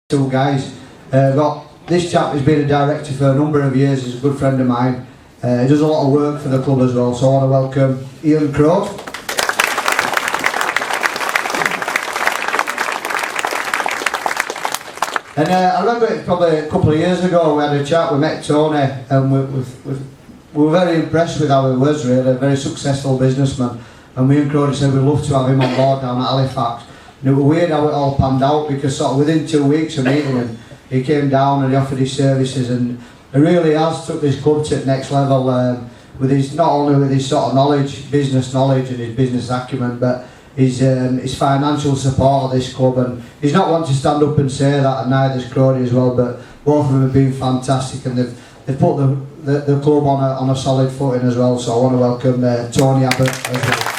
Two guys. This chap has been a director for a number of years. He's a good friend of mine. He does a lot of work for the club as well, so I want to welcome Ian Crowe. And I remember probably a couple of years ago we had a chat, we met Tony, and we were very impressed with how he was, really, a very successful businessman. And me and Crowe said we'd love to have him on board down at Halifax. And it was weird how it all panned out, because sort of within 2 weeks of meeting him, he came down and he offered his services, and he really has took this club to the next level, with his, not only with his sort of knowledge, business knowledge and his business acumen, but his financial support of this club. And he's not one to stand up and say that, and neither's Crowley as well, but both of them have been fantastic, and they've put the club on a solid footing as well. So I want to welcome Tony Abbott as well.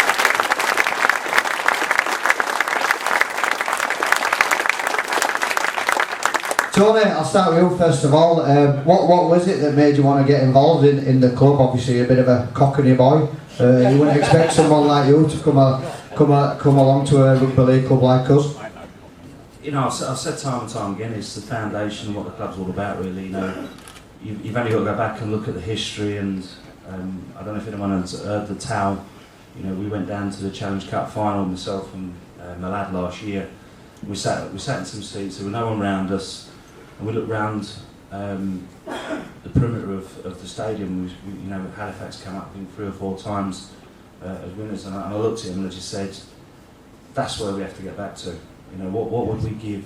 Tony, I'll start with you first of all. What was it that made you want to get involved in the club? Obviously, you're a bit of a cockney boy. You wouldn't expect someone like you to come along to a rugby league club like us. You know, I've said time and time again, it's the foundation of what the club's all about, really. You know, you've only got to go back and look at the history, and I don't know if anyone has heard the tale. You know, we went down to the Challenge Cup final, myself and my lad last year. We sat in some seats, there was no one around us. And we looked round the perimeter of the stadium. You know, Halifax came up, I think, 3 or 4 times as winners, and I looked at him and I just said, that's where we have to get back to. You know, what would we give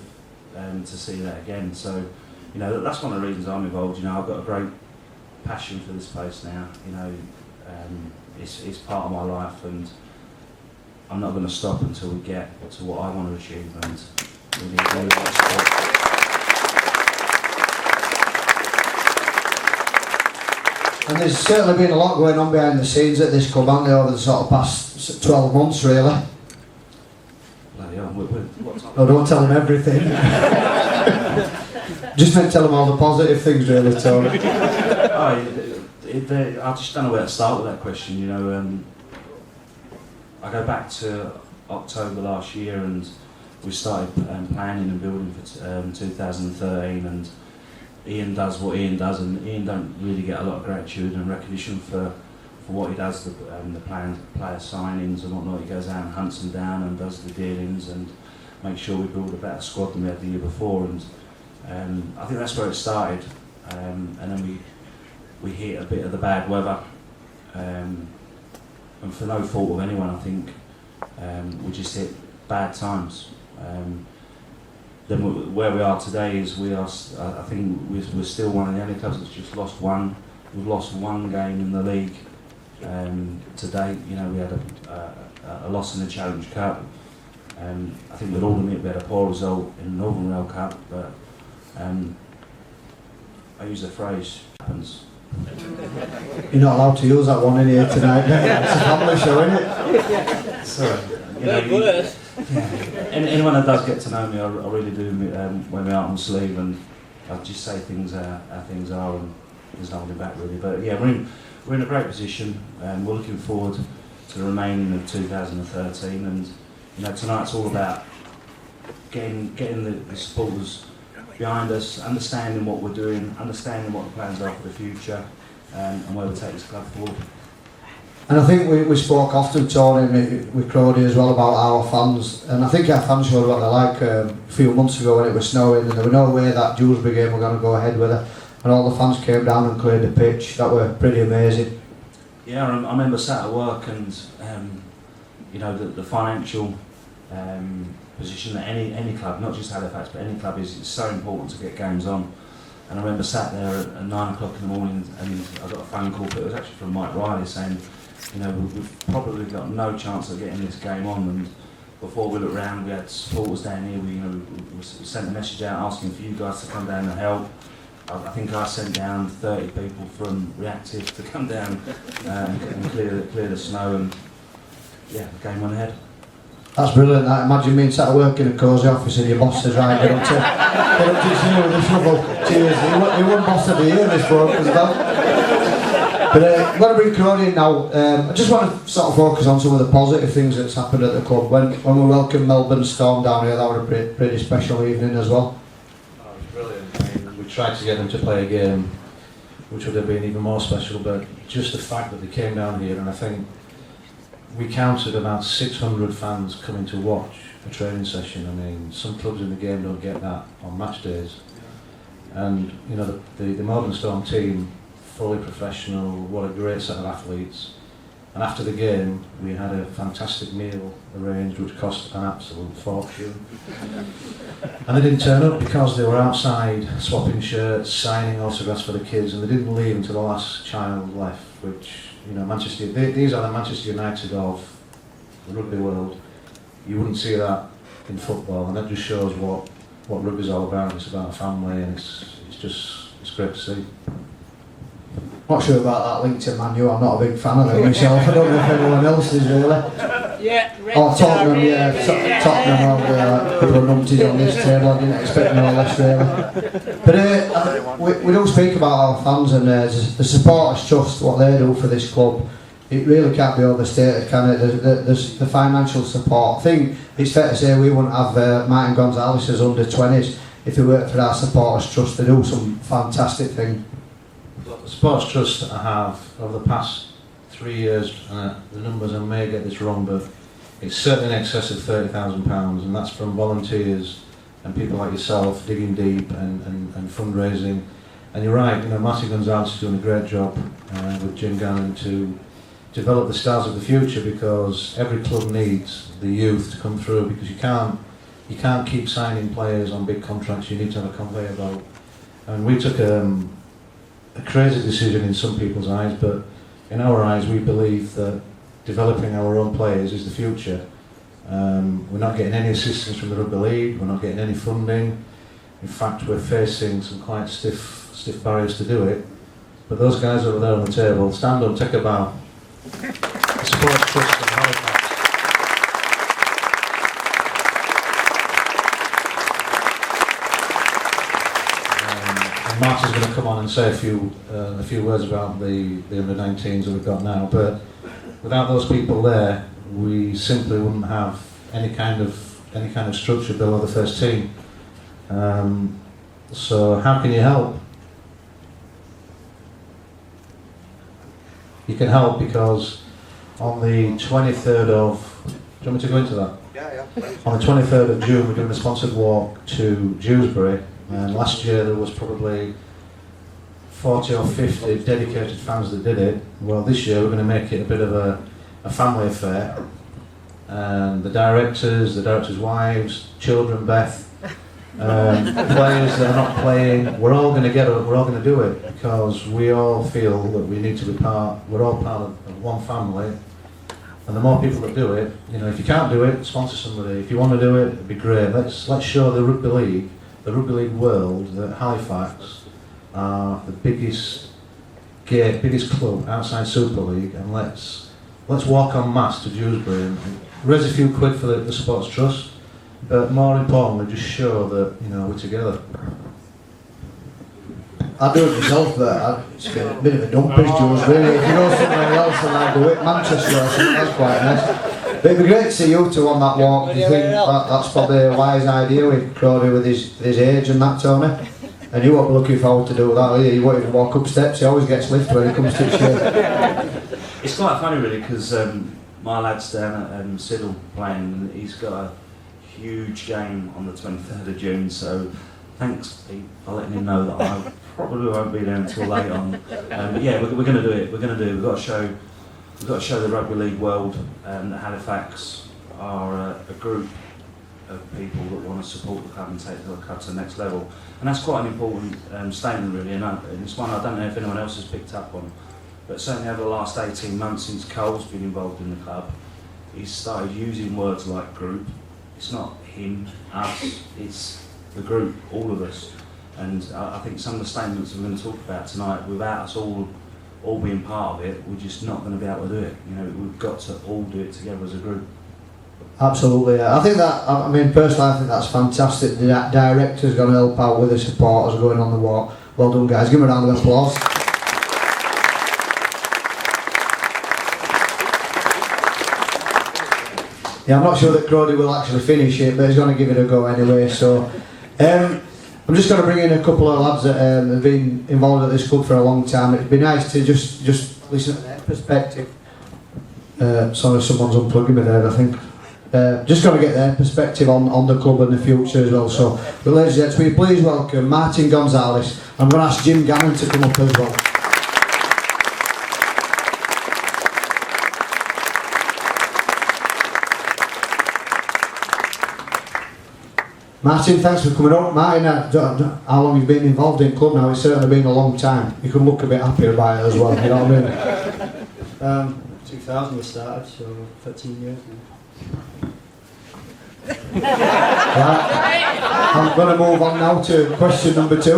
to see that again? So, you know, that's one of the reasons I'm involved. You know, I've got a great passion for this place now. You know, it's part of my life, and I'm not going to stop until we get to what I want to achieve, and we need to do that. And there's certainly been a lot going on behind the scenes at this club, hasn't there, over the sort of past 12 months, really? Bloody hell, No, don't tell them everything. Just meant tell them all the positive things, really, Tony. I just don't know where to start with that question. You know, I go back to October last year, and we started planning and building for 2013, and Ian does what Ian does, and Ian don't really get a lot of gratitude and recognition for what he does, the planned player signings and whatnot. He goes out and hunts them down and does the dealings and makes sure we build a better squad than we had the year before, and I think that's where it started, and then we hit a bit of the bad weather, and for no fault of anyone, I think we just hit bad times. Then where we are today is I think we're still one of the only clubs that's just lost one. We've lost one game in the league to date. You know, we had a loss in the Challenge Cup. I think we'd all admit we had a poor result in the Northern Rail Cup, but I use the phrase, happens. You're not allowed to use that one in here tonight. It's a family show, isn't it? Sorry. You know, anyone that does get to know me, I really do wear my heart on my sleeve, and I just say things how things are, and there's no holding back, really. But yeah, we're in a great position, and we're looking forward to the remaining of 2013. And you know, tonight's all about getting the supporters behind us, understanding what we're doing, understanding what the plans are for the future, and where we take this club forward. And I think we spoke often, Tony, with Crowley as well, about our fans, and I think our fans showed what they're like a few months ago when it was snowing, and there was no way that Dewsbury game were going to go ahead with it, and all the fans came down and cleared the pitch. That were pretty amazing. Yeah, I remember sat at work, and you know, the financial position that any club, not just Halifax, but any club, is so important to get games on. And I remember sat there at 9 o'clock in the morning, and I got a phone call, but it was actually from Mike Riley saying, you know, we've probably got no chance of getting this game on. And before we looked round, we had supporters down here. We sent a message out asking for you guys to come down and help. I think I sent down 30 people from Reactive to come down and clear the snow, and yeah, the game went ahead. That's brilliant. That. Imagine being sat at work in a cosy office and your boss says, right, get up to you with a shovel. Cheers. He won boss of the year, this bloke as well. But I'm going to bring Crowley in now. I just want to sort of focus on some of the positive things that's happened at the club. When we welcomed Melbourne Storm down here, that was a pretty special evening as well. tried to get them to play a game, which would have been even more special, but just the fact that they came down here, and I think we counted about 600 fans coming to watch a training session. I mean, some clubs in the game don't get that on match days. And, you know, the Modern Storm team, fully professional, what a great set of athletes. And after the game, we had a fantastic meal arranged, which cost an absolute fortune. And they didn't turn up because they were outside swapping shirts, signing autographs for the kids, and they didn't leave until the last child left, which, you know, these are the Manchester United of the rugby world. You wouldn't see that in football, and that just shows what rugby's all about. It's about a family, and it's great to see. Not sure about that link to Man U. I'm not a big fan of them myself. I don't know if anyone else is really. Yeah, Tottenham, Tottenham. A couple of numpties on this table. I didn't expect no less really. But we don't speak about our fans and the supporters trust what they do for this club. It really can't be overstated, can it? There's the financial support. I think it's fair to say we wouldn't have Martin Gonzalez as under 20s if it weren't for our supporters trust. They do some fantastic things. The Sports Trust I have over the past 3 years, the numbers, I may get this wrong, but it's certainly in excess of £30,000, and that's from volunteers and people like yourself digging deep and fundraising. And you're right, you know, Martin Gonzalez is doing a great job with Jim Gannon to develop the stars of the future, because every club needs the youth to come through, because you can't keep signing players on big contracts. You need to have a conveyor belt. And we took a crazy decision in some people's eyes, but in our eyes we believe that developing our own players is the future. We're not getting any assistance from the Rugby League, we're not getting any funding. In fact, we're facing some quite stiff barriers to do it. But those guys over there on the table, stand up, take a bow. The Sports Trust of Halifax. Martin's going to come on and say a few words about the under-19s that we've got now, but without those people there, we simply wouldn't have any kind of structure below the first team. So how can you help? You can help because on the 23rd of... Do you want me to go into that? Yeah. On the 23rd of June, we're doing a sponsored walk to Dewsbury. And last year there was probably 40 or 50 dedicated fans that did it. Well, this year we're going to make it a bit of a family affair. And the directors' wives, children, Beth, players that are not playing, we're all going to do it, because we all feel that we need to be we're all part of one family. And the more people that do it, you know, if you can't do it, sponsor somebody. If you want to do it, it'd be great. Let's show the Rugby League world that Halifax are the biggest club outside Super League, and let's walk en masse to Dewsbury and raise a few quid for the Sports Trust, but more importantly, just show that, you know, we're together. I do it myself, but it's a bit of a dumpish, Jules, really. If you know somewhere else and I do it, Manchester or something, that's quite nice. But it'd be great to see you two on that walk. Do you think that's probably a wise idea with Crowley with his age and that, Tony? And you won't be looking forward to do that, either. You won't even walk up steps, he always gets lift when he comes to Shay. It's quite funny really, because my lad's down at Siddle playing, and he's got a huge game on the 23rd of June, so thanks Pete for letting him know that I probably won't be there until late on. But yeah, we're going to do it. We've got to show the Rugby League world that Halifax are a group of people that want to support the club and take the club to the next level. And that's quite an important statement really, and it's one I don't know if anyone else has picked up on, but certainly over the last 18 months since Cole's been involved in the club, he's started using words like group. It's not him, us, it's the group, all of us. And I think some of the statements we're going to talk about tonight, without us all being part of it, we're just not going to be able to do it. You know, we've got to all do it together as a group. Absolutely, yeah. I think that, I mean, personally, I think that's fantastic. The director's going to help out with the supporters going on the walk. Well done, guys. Give them a round of applause. Yeah, I'm not sure that Crowley will actually finish it, but he's going to give it a go anyway. So, I'm just going to bring in a couple of lads that have been involved at this club for a long time. It'd be nice to just listen to their perspective. Sorry, someone's unplugging me there, I think. Just got to get their perspective on the club and the future as well. So, but ladies and gents, will you please welcome Martin Gonzalez. I'm going to ask Jim Gannon to come up as well. Martin, thanks for coming up. Martin, how long have you been involved in club now? It's certainly been a long time. You can look a bit happier about it as well, you know what I mean? 2000 we started, so 13 years now. Right. I'm going to move on now to question number 2.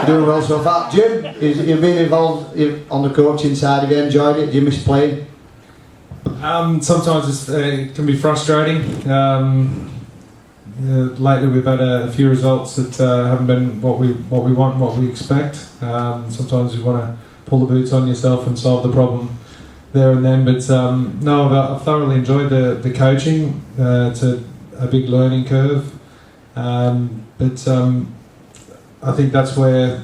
Doing well so far. Jim, you've been involved on the coaching side. Have you enjoyed it? Do you miss playing? Sometimes it can be frustrating. Lately we've had a few results that haven't been what we want, what we expect. Sometimes you want to pull the boots on yourself and solve the problem there and then. But no, I've thoroughly enjoyed the coaching. It's a big learning curve. But I think that's where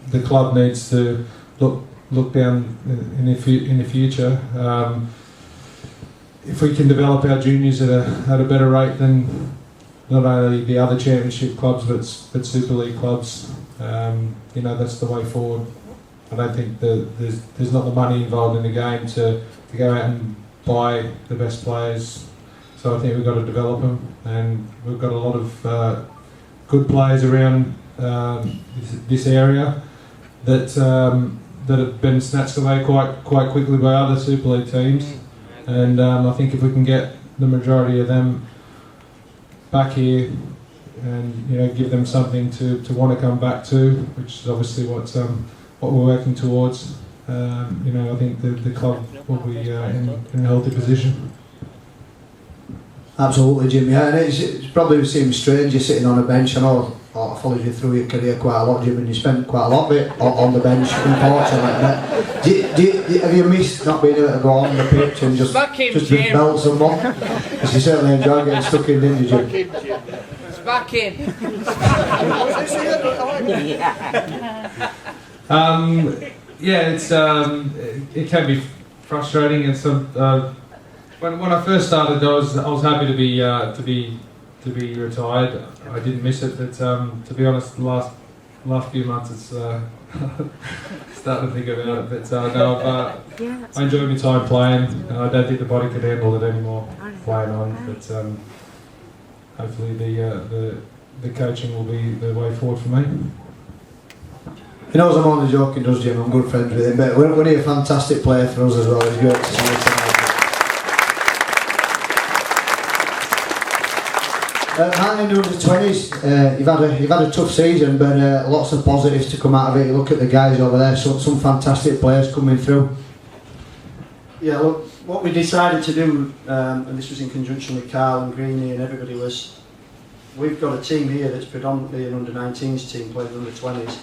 the club needs to look down in the future. If we can develop our juniors at a better rate than not only the other championship clubs but Super League clubs, that's the way forward. I don't think there's not the money involved in the game to go out and buy the best players. So I think we've got to develop them, and we've got a lot of good players around this area that have been snatched away quite quickly by other Super League teams. And I think if we can get the majority of them back here and give them something to want to come back to, which is obviously what we're working towards, I think the club will be in a healthy position. Absolutely, Jim. Yeah, and it probably seems strange you're sitting on a bench. I know I followed you through your career quite a lot, Jim, and you spent quite a lot of it on the bench, unfortunately. Have you missed not being able to go on the pitch and just belt someone? Because you certainly enjoyed getting stuck in, didn't you, Jim? It's back in. It can be frustrating, and when I first started, I was happy to be retired. I didn't miss it, but to be honest, the last few months it's starting to think about it. But I enjoy my time playing. I don't think the body could handle it anymore playing on. But hopefully the coaching will be the way forward for me. He knows I'm only joking, does Jim? I'm good friends with him, but we're a fantastic player for us as well. He's great to see him tonight. Man in the under-20s, you've had a tough season, but lots of positives to come out of it. You look at the guys over there, some fantastic players coming through. Yeah, look, what we decided to do, and this was in conjunction with Karl and Greenie and everybody, was we've got a team here that's predominantly an under-19s team playing under-20s.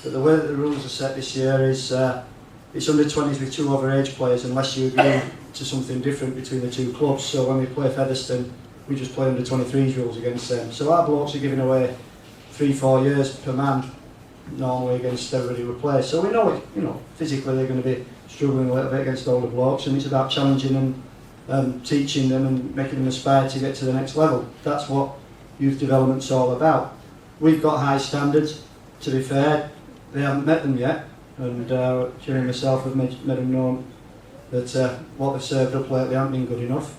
But the way that the rules are set this year is it's under-20s with 2 overage players unless you agree to something different between the 2 clubs. So when we play Featherstone, we just play under-23s rules against them. So our blokes are giving away 3-4 years per man normally against everybody we play. So we know physically they're going to be struggling a little bit against older blokes, and it's about challenging them, teaching them and making them aspire to get to the next level. That's what youth development's all about. We've got high standards, to be fair. They haven't met them yet, and Jerry and myself have made them know that what they've served up lately hasn't been good enough.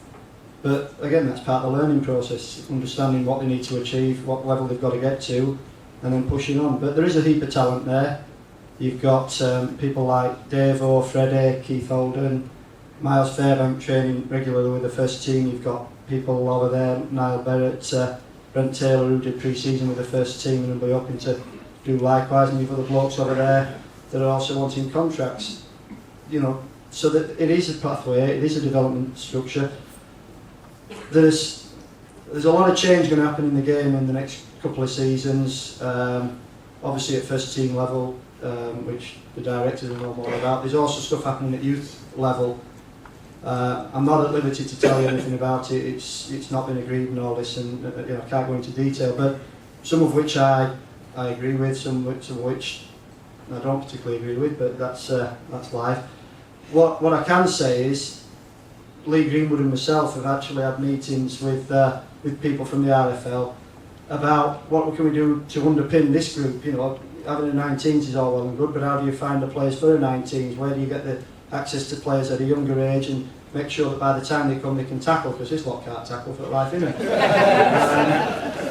But again, that's part of the learning process, understanding what they need to achieve, what level they've got to get to, and then pushing on. But there is a heap of talent there. You've got people like Davo, Freddie, Keith Holden, Miles Fairbank training regularly with the first team. You've got people over there, Niall Barrett, Brent Taylor, who did pre-season with the first team and will be hoping to do likewise, and you've other blokes over there that are also wanting contracts. So that it is a pathway, it is a development structure. There's a lot of change going to happen in the game in the next couple of seasons. Obviously at first team level, which the directors will know more about. There's also stuff happening at youth level. I'm not at liberty to tell you anything about it. It's not been agreed and all this, and I can't go into detail. But some of which I agree with, some of which I don't particularly agree with, but that's life. What I can say is, Lee Greenwood and myself have actually had meetings with people from the RFL about what can we do to underpin this group. You know, having a 19s is all well and good, but how do you find the players for a 19s? Where do you get the access to players at a younger age and make sure that by the time they come they can tackle, because this lot can't tackle for life, innit?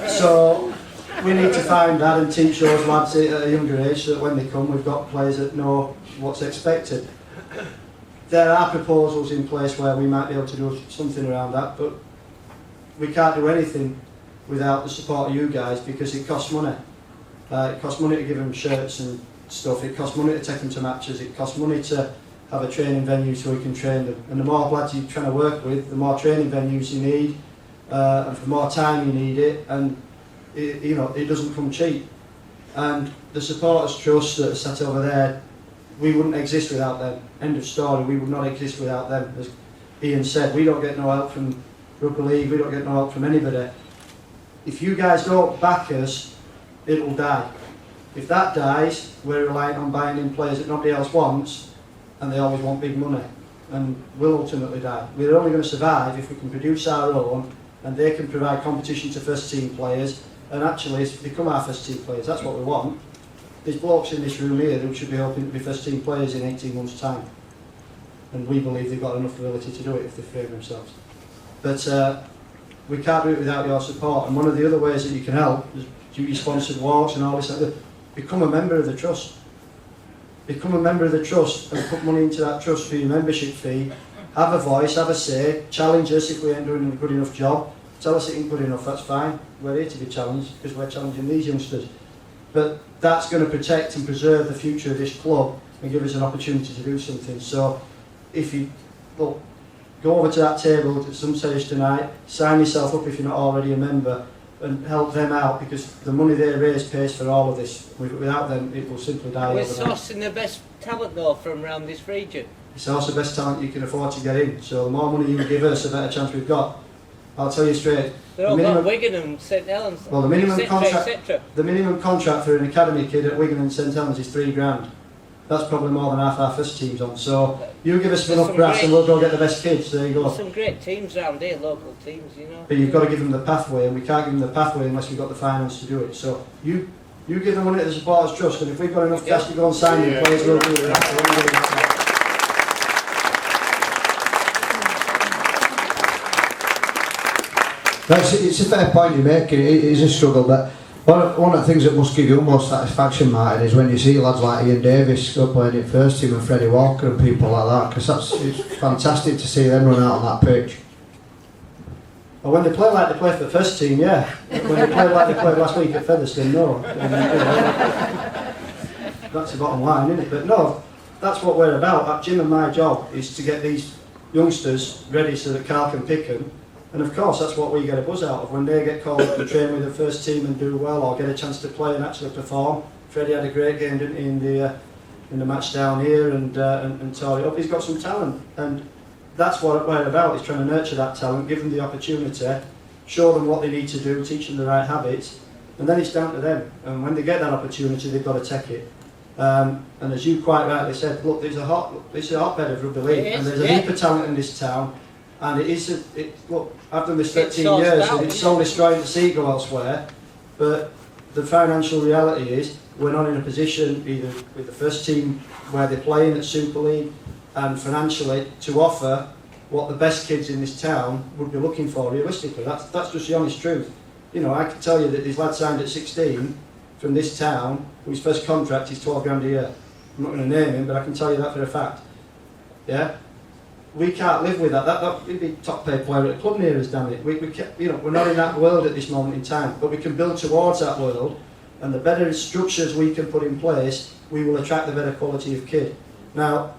So we need to find that and teach those lads at a younger age so that when they come we've got players that know what's expected. There are proposals in place where we might be able to do something around that, but we can't do anything without the support of you guys, because it costs money. It costs money to give them shirts and stuff, it costs money to take them to matches, it costs money to have a training venue so we can train them. And the more lads you're trying to work with, the more training venues you need, and for the more time you need it, and it doesn't come cheap. And the supporters trust that are sat over there, we wouldn't exist without them. End of story, we would not exist without them. As Ian said, we don't get no help from Rugby League, we don't get no help from anybody. If you guys don't back us, it will die. If that dies, we're relying on buying in players that nobody else wants, and they always want big money, and we'll ultimately die. We're only going to survive if we can produce our own, and they can provide competition to first team players, and actually become our first team players. That's what we want. There's blokes in this room here who should be hoping to be first team players in 18 months' time, and we believe they've got enough ability to do it if they frame themselves. But we can't do it without your support, and one of the other ways that you can help is duty sponsored walks and all this like that. Become a member of the trust. Become a member of the trust and put money into that trust for your membership fee. Have a voice, have a say, challenge us if we ain't doing a good enough job. Tell us it ain't good enough, that's fine. We're here to be challenged because we're challenging these youngsters. But that's going to protect and preserve the future of this club and give us an opportunity to do something. So if you go over to that table at some stage tonight, sign yourself up if you're not already a member, and help them out, because the money they raise pays for all of this. Without them, it will simply die. We're sourcing the best talent though from around this region. It's also the best talent you can afford to get in. So the more money you give us, the better chance we've got. I'll tell you straight. They're all got Wigan and St Helens. Well, the minimum contract. The minimum contract for an academy kid at Wigan and St Helens is £3,000. That's probably more than half our first teams on. So you give us enough grass and we'll go get the best kids. There you go. There's some great teams around here, local teams, you know. But you've got to give them the pathway, and we can't give them the pathway unless we've got the finance to do it. So you give them money to the supporters trust, and if we've got enough cash to go and sign the players, we'll do it. It's a fair point you make. It is a struggle, but one of the things that must give you most satisfaction, Martin, is when you see lads like Ian Davis go playing in first team and Freddie Walker and people like that, because it's fantastic to see them run out on that pitch. Well, when they play like they play for the first team, yeah. When they play like they played last week at Featherstone, no. That's the bottom line, isn't it? But no, that's what we're about. Jim and my job is to get these youngsters ready so that Karl can pick them. And of course, that's what we get a buzz out of when they get called up to train with the first team and do well, or get a chance to play and actually perform. Freddie had a great game, didn't he, in the match down here, and tore it up. He's got some talent, and that's what we're about. Is trying to nurture that talent, give them the opportunity, show them what they need to do, teach them the right habits, and then it's down to them. And when they get that opportunity, they've got to take it. And as you quite rightly said, look, it's a hotbed of rugby league, and there's a heap of talent in this town. And look, I've done this 13 years, and it's so destroying to see it go elsewhere. But the financial reality is, we're not in a position, either with the first team where they're playing at Super League, and financially, to offer what the best kids in this town would be looking for realistically. That's just the honest truth. You know, I can tell you that this lad signed at 16 from this town, whose first contract is $12,000 a year. I'm not going to name him, but I can tell you that for a fact. Yeah? We can't live with that. That would be top paid player at a club near us, damn it. We're not in that world at this moment in time, but we can build towards that world, and the better structures we can put in place, we will attract the better quality of kid. Now,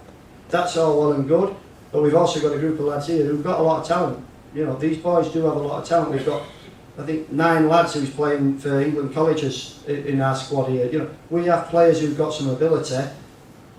that's all well and good, but we've also got a group of lads here who've got a lot of talent. You know, these boys do have a lot of talent. We've got, I think, 9 lads who's playing for England colleges in our squad here. You know, we have players who've got some ability,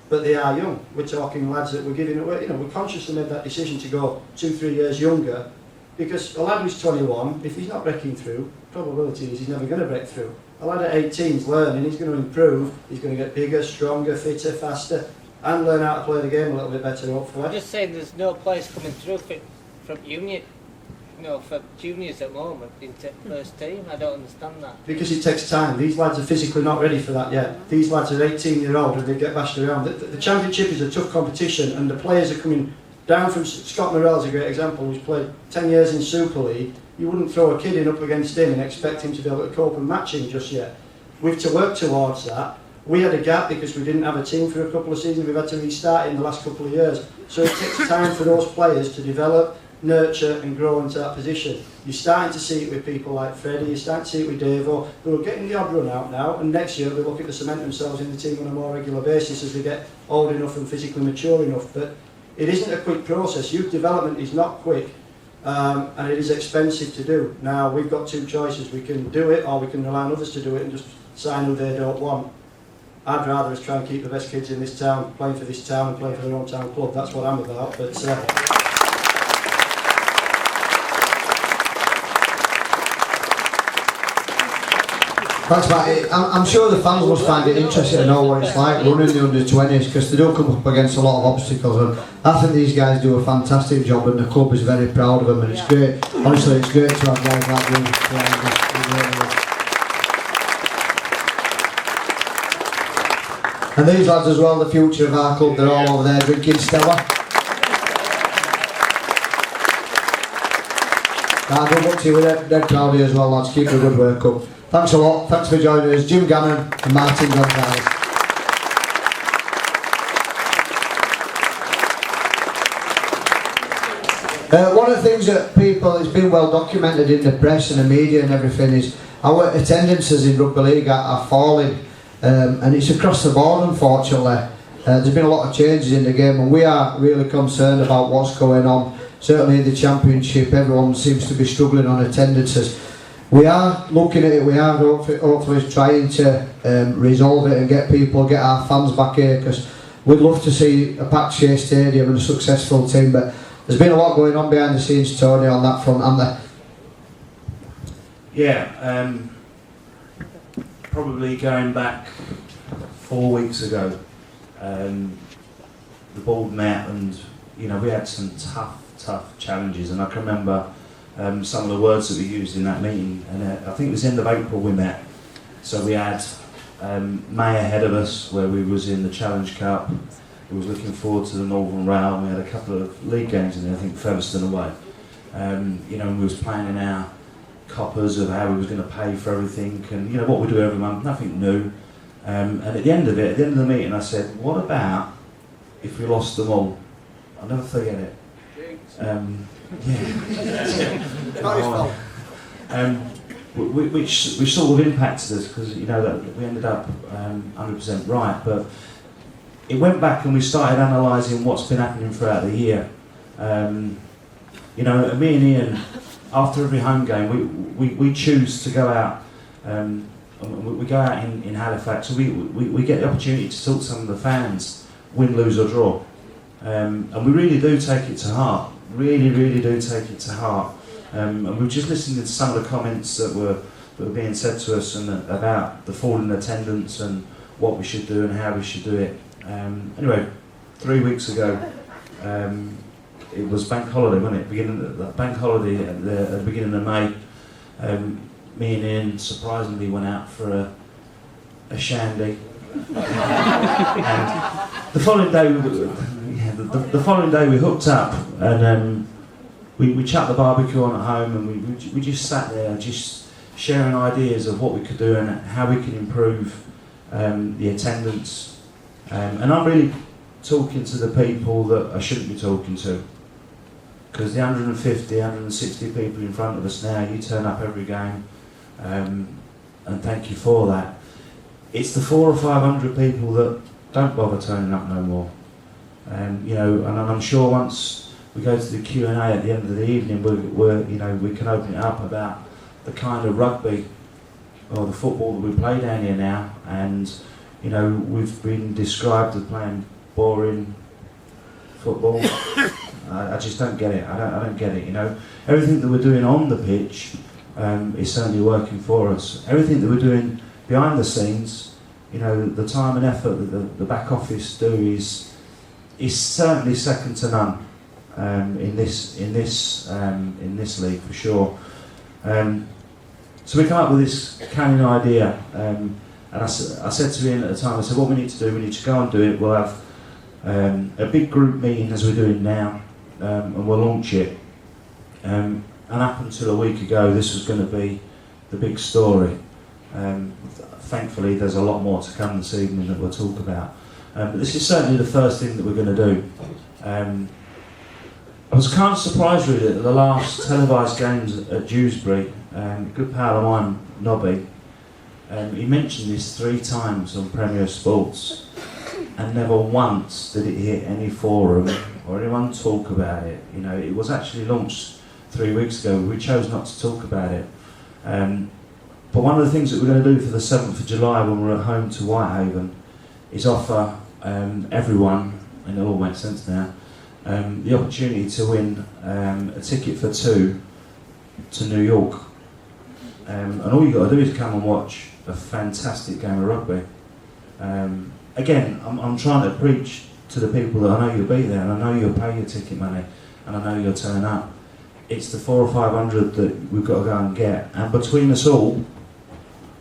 but they are young. We're talking lads that we're giving away. You know, we consciously made that decision to go 2-3 years younger, because a lad who's 21, if he's not breaking through, probability is he's never going to break through. a lad at 18's learning, he's going to improve, he's going to get bigger, stronger, fitter, faster, and learn how to play the game a little bit better, hopefully. I'm just saying there's no players coming through from union, for juniors at the moment into first team. I don't understand that. Because it takes time. These lads are physically not ready for that yet. These lads are 18-year-old and they get bashed around. The championship is a tough competition, and the players are coming down from... Scott Murrell is a great example, who's played 10 years in Super League. You wouldn't throw a kid in up against him and expect him to be able to cope and match him just yet. We've to work towards that. We had a gap because we didn't have a team for a couple of seasons. We've had to restart in the last couple of years. So it takes time for those players to develop, nurture and grow into that position. You're starting to see it with people like Freddie, you're starting to see it with Davo, who are getting the odd run out now, and next year they're looking to cement themselves in the team on a more regular basis as they get old enough and physically mature enough. But it isn't a quick process. Youth development is not quick, and it is expensive to do. Now, we've got two choices. We can do it, or we can rely on others to do it and just sign who they don't want. I'd rather us try and keep the best kids in this town, playing for this town and playing for their own town club. That's what I'm about. But Thanks, Matt. I'm sure the fans must find it interesting to know what it's like running the under-20s, because they do come up against a lot of obstacles, and I think these guys do a fantastic job and the club is very proud of them, and it's great. Honestly, it's great to have guys like you. And these lads as well, the future of our club, they're all over there drinking Stella. Good luck to you, we're dead proud of you as well, lads. Keep the good work up. Thanks a lot, thanks for joining us. Jim Gannon and Martin Gonzalez. One of the things that people, it's been well documented in the press and the media and everything, is our attendances in rugby league are falling, and it's across the board, unfortunately. There's been a lot of changes in the game, and we are really concerned about what's going on. Certainly in the championship, everyone seems to be struggling on attendances. We are looking at it, we are hopefully trying to resolve it and get our fans back here, because we'd love to see a packed Shay Stadium and a successful team, but there's been a lot going on behind the scenes, Tony, on that front, hasn't there? Yeah, probably going back 4 weeks ago, the board met, and we had some tough challenges, and I can remember some of the words that we used in that meeting, and I think it was the end of April we met. So we had May ahead of us, where we was in the Challenge Cup. We was looking forward to the Northern Rail. We had a couple of league games in there, I think Featherstone away. And we was planning our coppers of how we was going to pay for everything, and what we do every month, nothing new. And at the end of the meeting, I said, what about if we lost them all? I'll never forget it. Which sort of impacted us, because that we ended up 100% right, but it went back and we started analysing what's been happening throughout the year. Me and Ian, after every home game, we choose to go out. We go out in Halifax. We get the opportunity to talk to some of the fans, win, lose or draw, and we really do take it to heart. Really do take it to heart. And we were just listening to some of the comments that were being said to us, and about the fall in attendance and what we should do and how we should do it. Anyway, 3 weeks ago, it was bank holiday, wasn't it? Bank holiday at the beginning of May. Me and Ian surprisingly went out for a shandy. And the following day we hooked up, and we chucked the barbecue on at home, and we just sat there just sharing ideas of what we could do and how we can improve the attendance. And I'm really talking to the people that I shouldn't be talking to, because the 150, 160 people in front of us now, you turn up every game, and thank you for that. It's the 400 or 500 people that don't bother turning up no more. And I'm sure once we go to the Q&A at the end of the evening, we can open it up about the kind of rugby or the football that we play down here now. And we've been described as playing boring football. I just don't get it. I don't get it. Everything that we're doing on the pitch is certainly working for us. Everything that we're doing behind the scenes, you know, the time and effort that the back office do is certainly second to none in this league for sure. So we come up with this canning idea, and I said to Ian at the time, I said, what we need to do, we need to go and do it. We'll have a big group meeting as we're doing now, and we'll launch it. And up until a week ago, this was going to be the big story. Thankfully, there's a lot more to come this evening that we'll talk about. But this is certainly the first thing that we're going to do. I was kind of surprised really at the last televised games at Dewsbury. A good pal of mine, Nobby, he mentioned this 3 times on Premier Sports, and never once did it hit any forum or anyone talk about it. You know, it was actually launched 3 weeks ago. We chose not to talk about it. But one of the things that we're going to do for the 7th of July when we're at home to Whitehaven is offer everyone, and it all makes sense now, the opportunity to win a ticket for 2 to New York. And all you've got to do is come and watch a fantastic game of rugby. Again, I'm trying to preach to the people that I know you'll be there, and I know you'll pay your ticket money, and I know you'll turn up. It's the 400 or 500 that we've got to go and get, and between us all,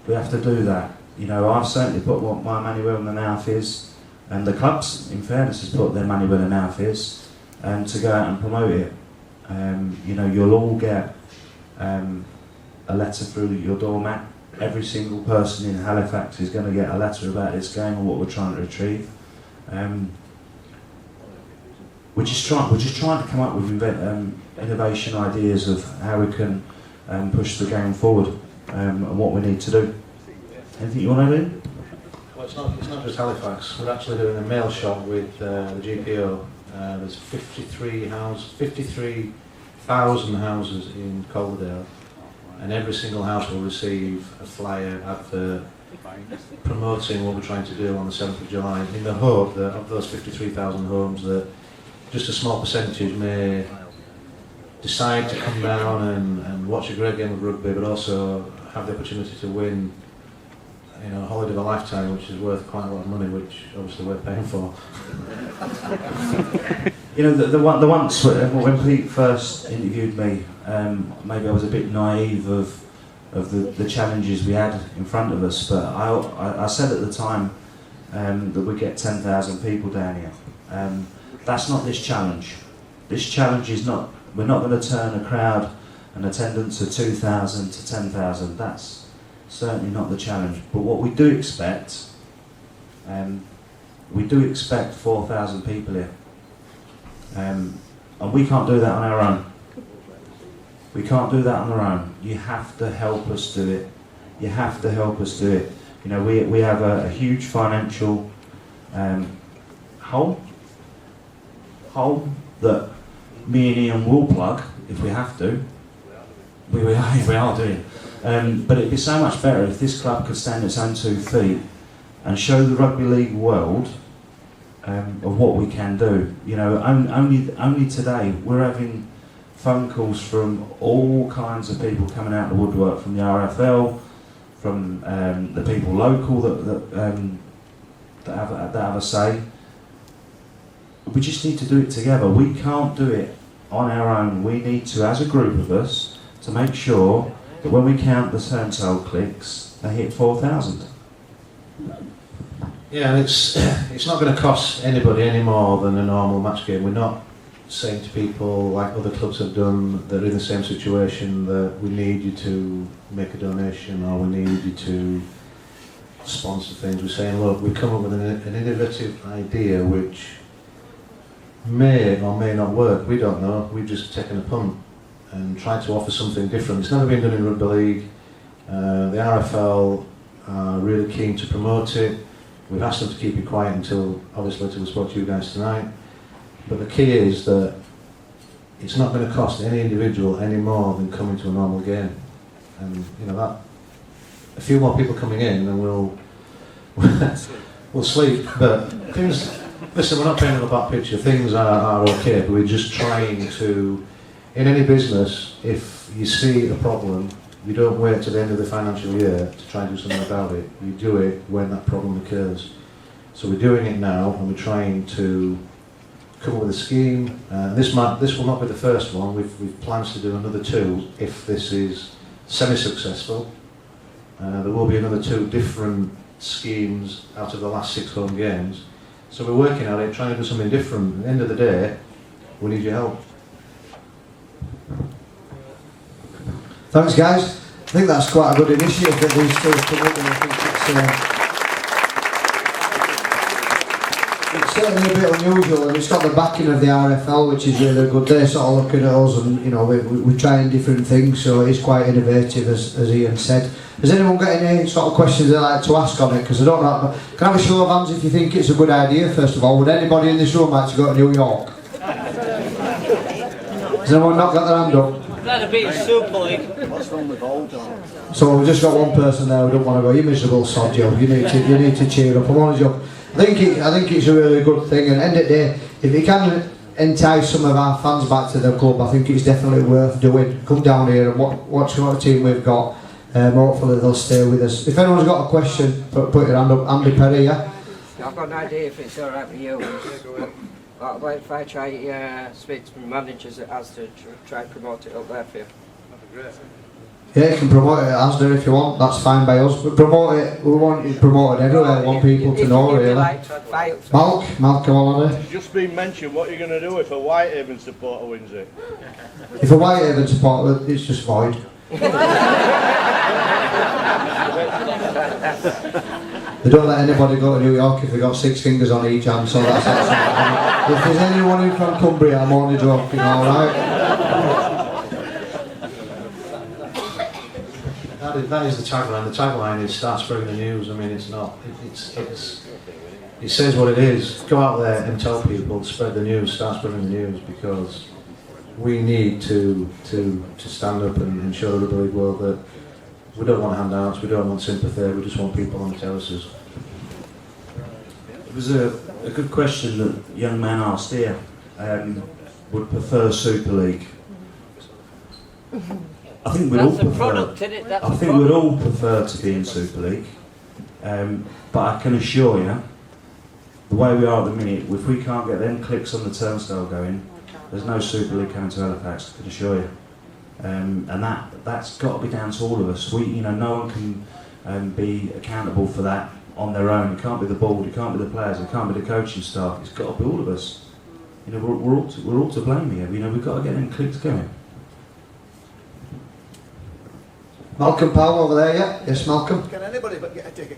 we have to do that. You know, I've certainly put what my money where my mouth is, and the clubs, in fairness, has put their money where their mouth is, to go out and promote it. You know, you'll all get a letter through your doormat. Every single person in Halifax is going to get a letter about this game and what we're trying to achieve. We're just trying to come up with innovation ideas of how we can push the game forward and what we need to do. Anything you want to do? Well, it's not just Halifax. We're actually doing a mail shop with the GPO. There's 53,000 houses in Calderdale, and every single house will receive a flyer advert promoting what we're trying to do on the 7th of July, in the hope that of those 53,000 homes, that just a small percentage may decide to come down and watch a great game of rugby, but also have the opportunity to win, you know, a holiday of a lifetime, which is worth quite a lot of money, which obviously we're paying for. You know, the once when Pete first interviewed me, maybe I was a bit naive of the challenges we had in front of us, but I said at the time that we'd get 10,000 people down here. That's not this challenge. This challenge is not, we're not going to turn a crowd and attendance of 2,000 to 10,000. That's certainly not the challenge. But what we do expect 4,000 people here. And we can't do that on our own. We can't do that on our own. You have to help us do it. You have to help us do it. You know, we have a huge financial hole that me and Ian will plug if we have to. We are doing. But it'd be so much better if this club could stand its own 2 feet and show the rugby league world of what we can do. You know, only today we're having phone calls from all kinds of people coming out of the woodwork, from the RFL, from the people local that have a say. We just need to do it together. We can't do it on our own. We need to, as a group of us, to make sure that when we count the turnstile clicks, they hit 4,000. Yeah, and it's not going to cost anybody any more than a normal match game. We're not saying to people, like other clubs have done, that are in the same situation, that we need you to make a donation or we need you to sponsor things. We're saying, look, we come up with an innovative idea which may or may not work. We don't know. We've just taken a punt and tried to offer something different. It's never been done in rugby league. The RFL are really keen to promote it. We've asked them to keep it quiet until we spoke to you guys tonight. But the key is that it's not going to cost any individual any more than coming to a normal game. And you know that a few more people coming in, and we'll sleep. But things. Listen, we're not painting a bad picture. Things are okay, but we're just trying to. In any business, if you see a problem, You don't wait till the end of the financial year to try and do something about it. You do it when that problem occurs. So we're doing it now, and we're trying to come up with a scheme. This will not be the first one. We've plans to do another 2 if this is semi-successful. There will be another 2 different schemes out of the last 6 home games. So we're working at it, trying to do something different. At the end of the day, we need your help. Thanks, guys. I think that's quite a good initiative that these two have come up with. I think it's certainly a bit unusual, and it's got the backing of the RFL, which is really good. They're sort of looking at us, and you know, we're trying different things, so it's quite innovative, as Ian said. Has anyone got any sort of questions they'd like to ask on it? Because I don't know. Can I have a show of hands if you think it's a good idea? First of all, would anybody in this room like to go to New York? Has anyone not got their hand up? That'd be Super League. What's wrong with old So we've just got one person there who don't want to go. You miserable sod, Joe. You need to cheer up. I'm only joking. I think it's a really good thing. And at the end of the day, if it can entice some of our fans back to the club, I think it's definitely worth doing. Come down here and watch what team we've got. Hopefully they'll stay with us. If anyone's got a question, put your hand up. Andy Perry, yeah? I've got an idea if it's alright with you. Like if I try speak to managers at Asda, try and promote it up there for you. That'd be great. Yeah, you can promote it at Asda if you want, that's fine by us. But promote it, we want it promoted everywhere, we want people to know really. Malk, come on there. It's just been mentioned, what are you going to do if a Whitehaven supporter wins it? If a Whitehaven supporter, it's just void. They don't let anybody go to New York if they've got 6 fingers on each hand, so that's it. If there's anyone in from Cumbria, I'm only joking, alright? That is the tagline. The tagline is start spreading the news. I mean, it's not. It says what it is. Go out there and tell people, spread the news, start spreading the news, because we need to stand up and show the big world that we don't want handouts, we don't want sympathy, we just want people on the terraces. It was a good question that the young man asked here. Would prefer Super League. I think we'd all prefer. I think we'd all prefer to be in Super League, but I can assure you, the way we are at the minute, if we can't get them clicks on the turnstile going, there's no Super League coming to Halifax. I can assure you, and that's got to be down to all of us. No one can be accountable for that on their own. It can't be the board, it can't be the players, it can't be the coaching staff. It's got to be all of us. We're all to blame here. We've got to get them clicks going. Malcolm Powell over there, yeah? Yes, Malcolm? Can anybody but get a ticket?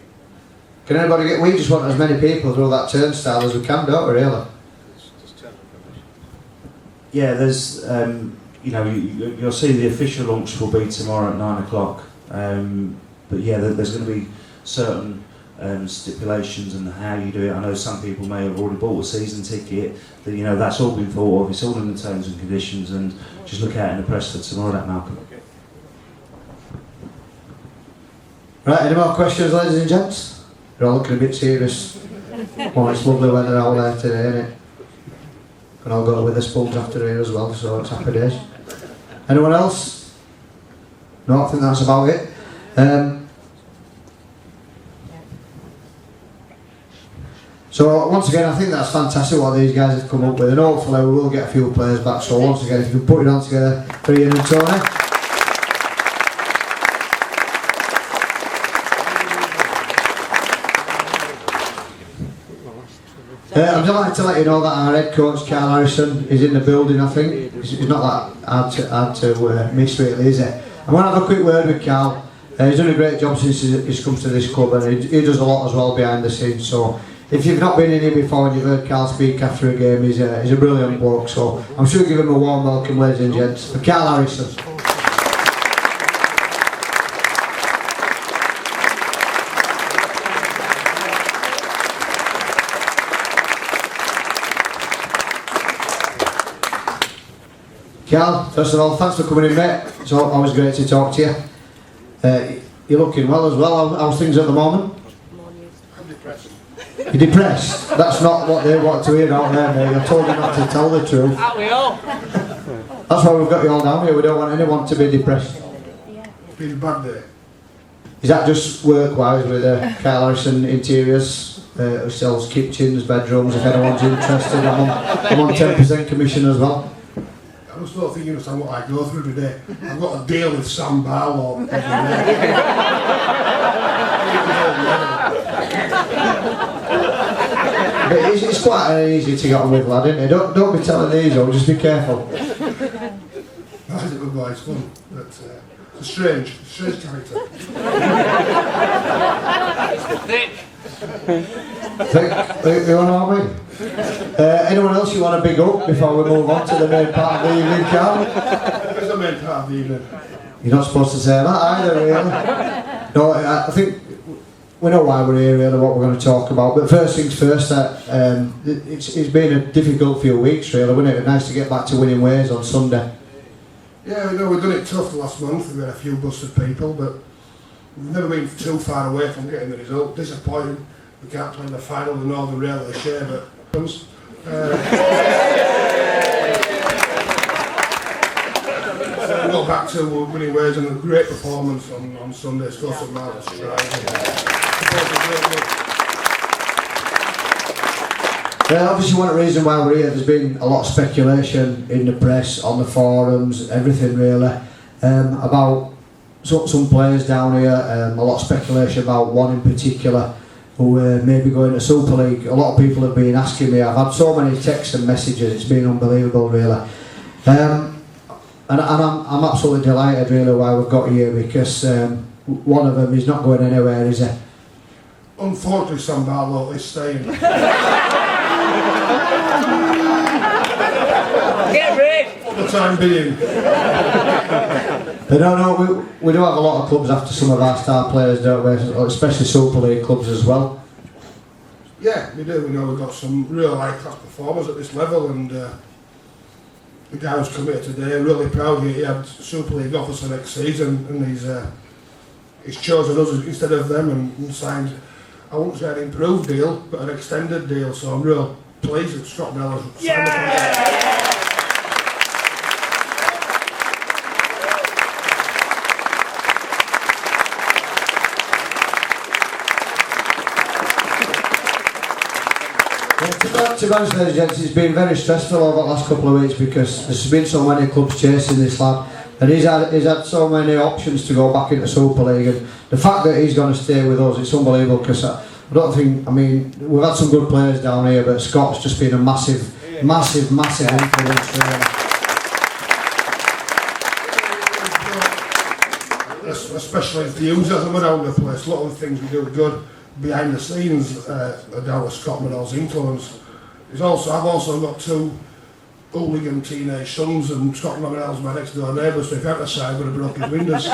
Can anybody we just want as many people through that turnstile as we can, don't we, really? Yeah, there's, you'll see the official launch will be tomorrow at 9 o'clock. But yeah, there's going to be certain stipulations and how you do it. I know some people may have already bought a season ticket. That's all been thought of. It's all in the terms and conditions, and just look out in the press for tomorrow, that Malcolm. Okay. Right, any more questions, ladies and gents? You're all looking a bit serious. Oh, it's lovely weather out there today, isn't it? And I'll go with the sponge after here as well, so it's happy days. Anyone else? No, I think that's about it. So once again, I think that's fantastic what these guys have come up with, and hopefully we will get a few players back. So once again, if you can put it on together for Ian and Tony. I'd like to let you know that our head coach, Karl Harrison, is in the building, I think. He's not that hard to miss, really, is he? I'm going to have a quick word with Karl. He's done a great job since he's come to this club, and he does a lot as well behind the scenes. So if you've not been in here before and you've heard Karl speak after a game, he's a brilliant bloke. So I'm sure give him a warm welcome, ladies and gents, for Karl Harrison. Karl, first of all, thanks for coming in, mate. It's always great to talk to you. You're looking well as well. How's things at the moment? I'm depressed. You're depressed? That's not what they want to hear out there, mate. You're told you not to tell the truth. Aren't we all? That's why we've got you all down here. We don't want anyone to be depressed. been a bad day. Is that just work-wise with Karl Harrison Interiors, who sells kitchens, bedrooms, if anyone's interested? I'm on 10% commission as well. I just don't think you understand what I go through today. I've got a deal with Sam Barlow every day. But it's quite easy to get on with, lad, isn't it? Don't be telling these though, just be careful. That's a good guy, it's fun. But, it's a strange character. Thick. You want to have me? Anyone else you want to big up before we move on to the main part of the evening, Karl? Where's the main part of the evening? You're not supposed to say that either, really. No, I think we know why we're here, really, what we're going to talk about. But first things first, it's been a difficult few weeks, really, wasn't it? Nice to get back to winning ways on Sunday. Yeah, we know we've done it tough the last month. We've had a few busted people, but we've never been too far away from getting the result. Disappointing. We can't play in the final of the Northern Rail at the Shay, but go back to winning ways and a great performance on Sunday. Scored some marvellous strides. Obviously, one reason why we're here, there's been a lot of speculation in the press, on the forums, everything really, about some players down here, a lot of speculation about one in particular who may be going to Super League. A lot of people have been asking me, I've had so many texts and messages, it's been unbelievable really. And I'm absolutely delighted really why we've got here, because one of them is not going anywhere, is he? Unfortunately, Sam Barlow is staying. Get rid! For the time being. But no, we do have a lot of clubs after some of our star players, don't we? Especially Super League clubs as well. Yeah, we do. We know we've got some real high-class performers at this level, and the guy who's committed today, I'm really proud he had Super League offers for next season, and he's chosen us instead of them and signed, I won't say an improved deal, but an extended deal, so I'm real pleased that Scott Murrell has signed the contract. To be honest, ladies and gents, it's been very stressful over the last couple of weeks because there's been so many clubs chasing this lad, and he's had so many options to go back into Super League, and the fact that he's going to stay with us, it's unbelievable, because I don't think, I mean, we've had some good players down here, but Scott's just been a massive influence really. Especially enthusiasm around the place. A lot of the things we do are good behind the scenes are down with Scott Murrell's influence. I've also got two hooligan teenage sons, and Scott Murrell's my next door neighbour, so if he had to say, I would have broken his windows.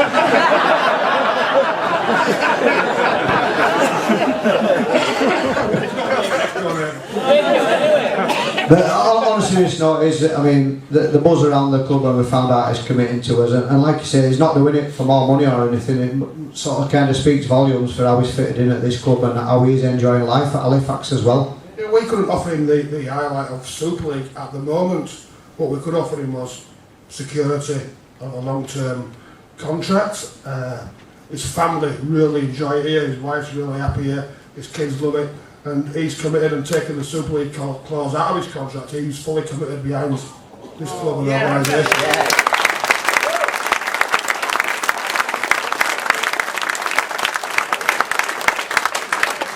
But on a serious note, I mean, the buzz around the club when we found out he's committing to us, and like you say, he's not doing it for more money or anything. It sort of kind of speaks volumes for how he's fitted in at this club and how he's enjoying life at Halifax as well. Yeah, we couldn't offer him the highlight of Super League at the moment. What we could offer him was security of a long-term contract. His family really enjoy it here, his wife's really happy here, his kids love it. And he's committed and taken the Super League clause out of his contract. He's fully committed behind this club and organisation.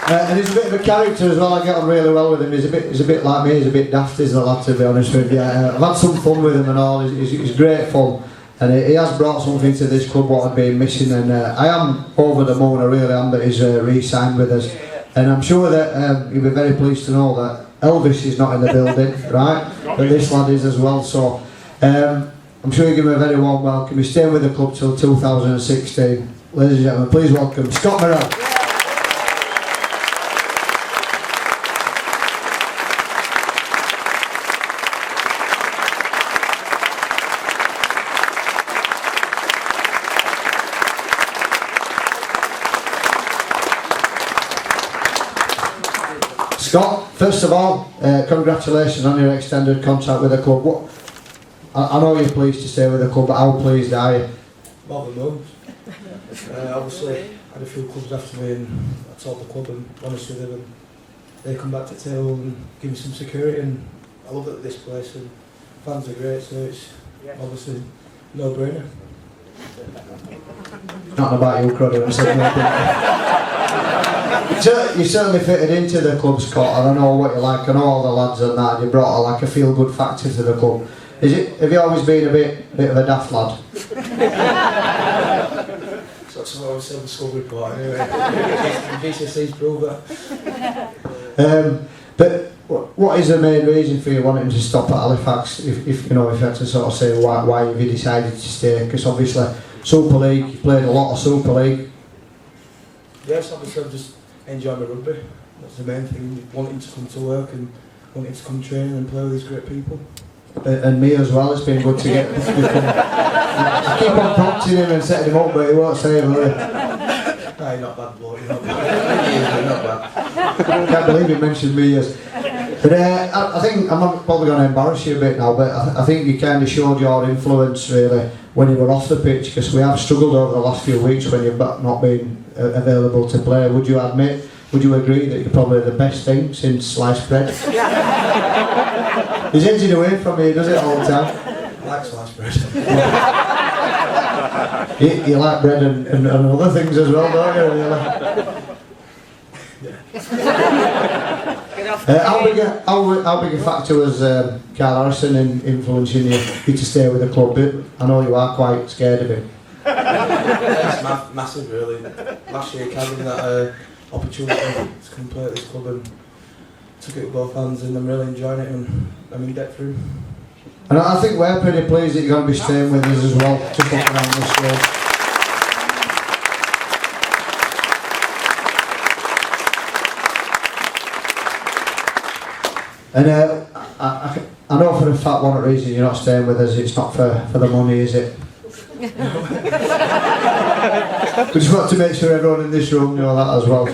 And he's a bit of a character as well. I get on really well with him. He's a bit like me. He's a bit daft, he's a lad, to be honest with you. I've had some fun with him and all. He's great fun, and he has brought something to this club what I've been missing. And I am over the moon. I really am that he's re-signed with us. And I'm sure that you'll be very pleased to know that Elvis is not in the building, right? But this lad is as well. So I'm sure you give him a very warm welcome. He's staying with the club till 2016. Ladies and gentlemen, please welcome Scott Murrell. Scott, first of all, congratulations on your extended contract with the club. I know you're pleased to stay with the club, but how pleased are you? Over the moon. Obviously, I had a few clubs after me, and I told the club and honest with them, and they come back to table and give me some security, and I love it at this place, and fans are great, so it's obviously no-brainer. Not about you, Cruddy. You certainly fitted into the club, Scott, and I know what you like, I know all the lads and that, and you brought like a feel-good factor to the club. Have you always been a bit of a daft lad? So that's what I always said in the school report anyway. GCSEs prove that. But what is the main reason for you wanting to stop at Halifax? If you had to sort of say why have you decided to stay? Because obviously Super League, you played a lot of Super League. Yes, obviously I just enjoy my rugby. That's the main thing. Wanting to come to work and wanting to come train and play with these great people. And me as well. It's been good to get. I keep on prompting him and setting him up, but he won't say it, will he? No, you're not bad, bloke. You're not bad. You're not bad. I can't believe you mentioned me as. But I think I'm probably going to embarrass you a bit now, but I think you kind of showed your influence really when you were off the pitch, because we have struggled over the last few weeks when you've not been available to play. Would you admit? Would you agree that you're probably the best thing since sliced bread? He's edging away from me. He does it all the time. I like sliced bread. You like bread and other things as well, don't you? Really? How big a factor was Karl Harrison in influencing you to stay with the club? I know you are quite scared of him. Yeah, it's massive, really. Last year, Karl gave me that opportunity to come play at this club, and took it with both hands, and I'm really enjoying it, and I'm in debt for him. And I think we're pretty pleased that you're going to be staying with us as well to come around this road. And I know for a fact one of the reasons you're not staying with us, it's not for the money, is it? We just want to make sure everyone in this room know that as well.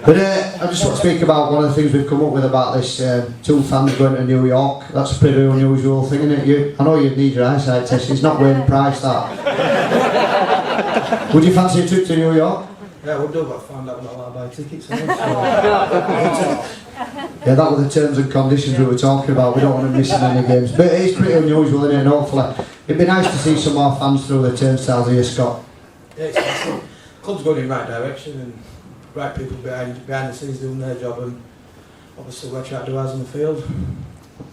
But I just want to speak about one of the things we've come up with about this, two fans going to New York. That's a pretty unusual thing, isn't it? I know you need your eyesight test, it's not Wayne Price that. Would you fancy a trip to New York? Yeah, I would do, but I found out we're not allowed to buy tickets. Yeah, that were the terms and conditions we were talking about. We don't want to miss any games. But it is pretty unusual, isn't it? And hopefully it'd be nice to see some more fans through the turnstiles here, Scott. Yeah, it's nice. Club's going in the right direction, and right people behind the scenes doing their job, and obviously we're trying to do ours on the field.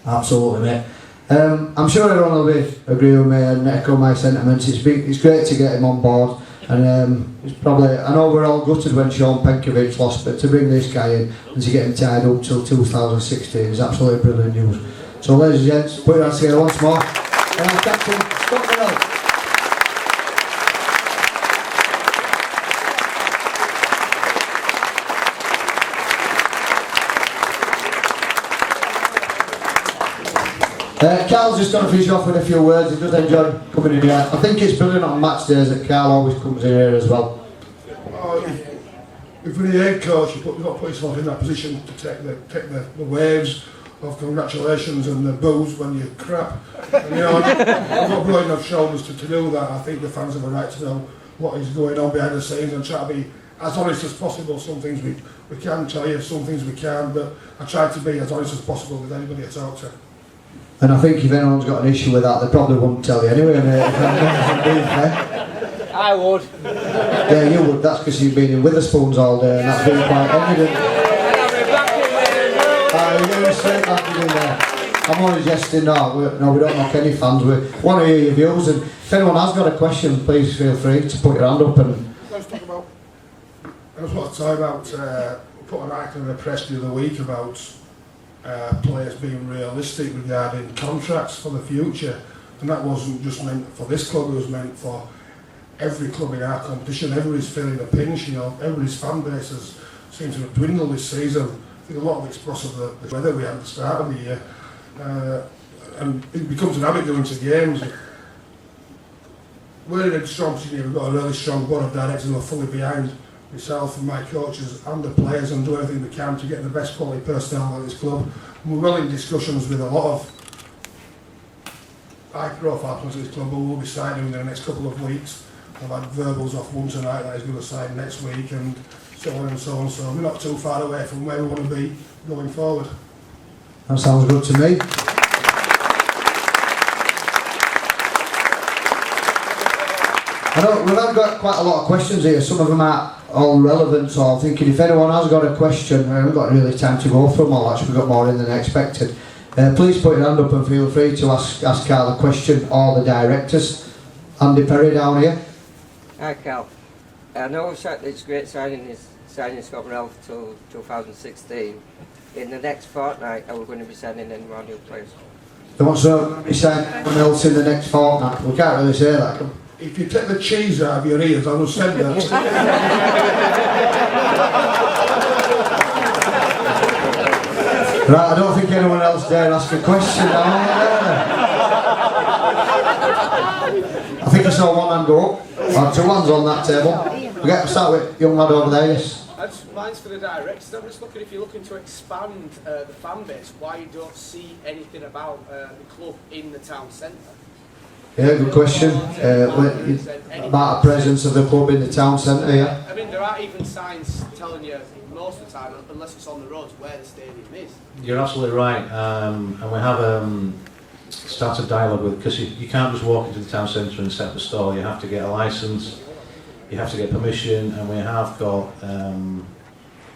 Absolutely, mate. I'm sure everyone will agree with me and echo my sentiments. It's great to get him on board. And it's probably, I know we're all gutted when Sean Penkovic lost, but to bring this guy in and to get him tied up till 2016 is absolutely brilliant news. So ladies and gents, put your hands together once more. And our captain, Scott Murrell. Karl's just going to finish off with a few words. He does enjoy coming in here. I think it's brilliant on match days that Karl always comes in here as well. If you're the head coach, you've got to put yourself in that position to take the waves of congratulations and the boos when you're crap. And, you know, I've got broad enough shoulders to do that. I think the fans have a right to know what is going on behind the scenes and try to be as honest as possible. Some things we can tell you, some things we can't, but I try to be as honest as possible with anybody I talk to. And I think if anyone's got an issue with that, they probably wouldn't tell you anyway, mate. I would. Yeah, you would. That's because you've been in Witherspoons all day, and that's been quite evident. You're going straight back in there. I'm only jesting now. We don't knock any fans. We want to hear your views, and if anyone has got a question, please feel free to put your hand up. And I just want to talk about, put an article in the press the other week about players being realistic regarding contracts for the future, and that wasn't just meant for this club, it was meant for every club in our competition. Everybody's feeling a pinch, you know, everybody's fan bases seem to have dwindled this season. I think a lot of it's because of the weather we had at the start of the year, and it becomes an habit going to games. We're in a strong position here. We've got a really strong board of directors who are fully behind myself and my coaches and the players, and do everything we can to get the best quality personnel at this club. And we're well in discussions with a lot of high-profile players at this club who will be signing in the next couple of weeks. I've had verbals off one tonight that he's going to sign next week, and so on and so on. So we're not too far away from where we want to be going forward. That sounds good to me. I know we've got quite a lot of questions here. Some of them are all relevant, so I'm thinking if anyone has got a question, I haven't got really time to go through them all. Actually, we've got more in than I expected. Please put your hand up and feel free to ask Karl a question, or the directors. Andy Perry down here. Hi Karl. I know it's great signing Scott Murrell till 2016. In the next fortnight, are we going to be signing any more new players? They want to be signing anyone else in the next fortnight. We can't really say that. If you take the cheese out of your ears, I would have said that. Right, I don't think anyone else dare ask a question now. I think I saw one hand go up. Or two hands on that table. We'll get to start with young lad over there, yes. Mine's for the directors. I'm just looking, if you're looking to expand the fan base, why you don't see anything about the club in the town centre? Yeah, good question. About the presence of the club in the town centre, yeah. I mean, there are even signs telling you most of the time, unless it's on the roads, where the stadium is. You're absolutely right, and we have started dialogue with, because you can't just walk into the town centre and set up a stall. You have to get a licence, you have to get permission, and we have got an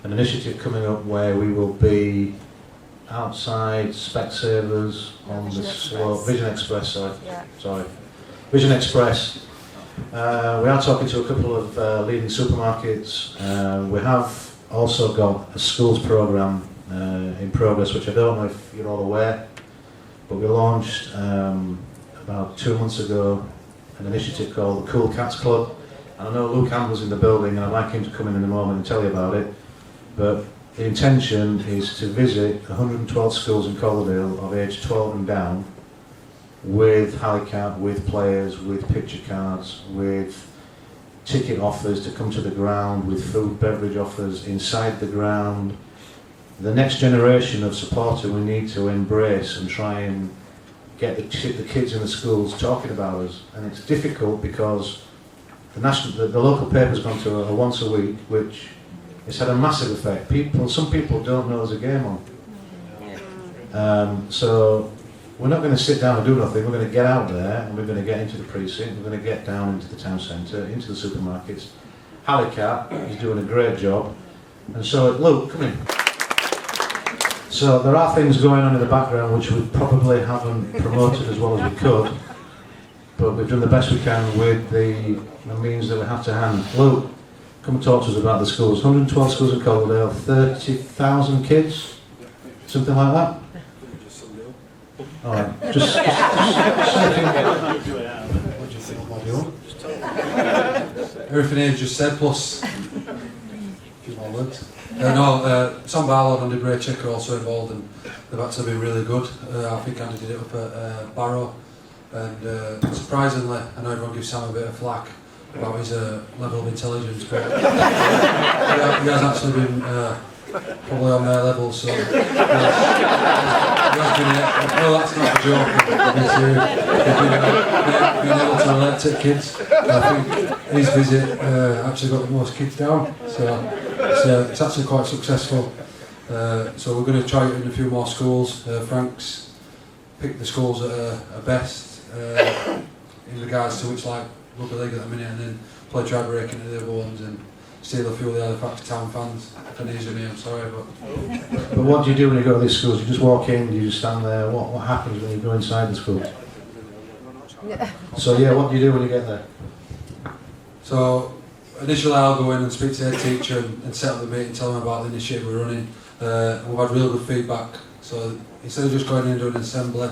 initiative coming up where we will be outside Specsavers on the slope, Vision Express, Vision Express. We are talking to a couple of leading supermarkets. We have also got a schools programme in progress, which I don't know if you're all aware, but we launched about 2 months ago an initiative called the Cool Cats Club, and I know Luke Campbell's in the building, and I'd like him to come in a moment and tell you about it. But the intention is to visit 112 schools in Calderdale of age 12 and down with Halifax, with players, with picture cards, with ticket offers to come to the ground, with food, beverage offers inside the ground. The next generation of supporter we need to embrace and try and get the kids in the schools talking about us. And it's difficult because the local paper's gone to a once a week, which it's had a massive effect. Some people don't know there's a game on. So we're not going to sit down and do nothing. We're going to get out there and we're going to get into the precinct. We're going to get down into the town centre, into the supermarkets. Halifax is doing a great job. And so, Luke, come in. So there are things going on in the background which we probably haven't promoted as well as we could, but we've done the best we can with the means that we have to hand. Luke, come and talk to us about the schools. 112 schools in Calderdale, 30,000 kids, something like that? All right, just say what do you think about you? Everything here just said, plus a few more words. Tom Barlow and Andy Braycheck are also involved, and they've actually been really good. I think Andy did it up at Barrow, and surprisingly, I know everyone gives Sam a bit of flack about his level of intelligence, but he has actually been probably on their level, so he has been, no, that's not a joke, being able to relate to kids. I think his visit actually got the most kids down, so it's actually quite successful. So we're going to try it in a few more schools. Frank's picked the schools that are best in regards to which like rugby league at the minute, and then try breaking into the other ones and steal a few of the Halifax town fans. If I need your name, sorry, but what do you do when you go to these schools? You just walk in, you just stand there. What happens when you go inside the school? So yeah, what do you do when you get there? So initially I'll go in and speak to their teacher and set up the meeting, tell them about the initiative we're running. We've had real good feedback. So instead of just going in and doing an assembly,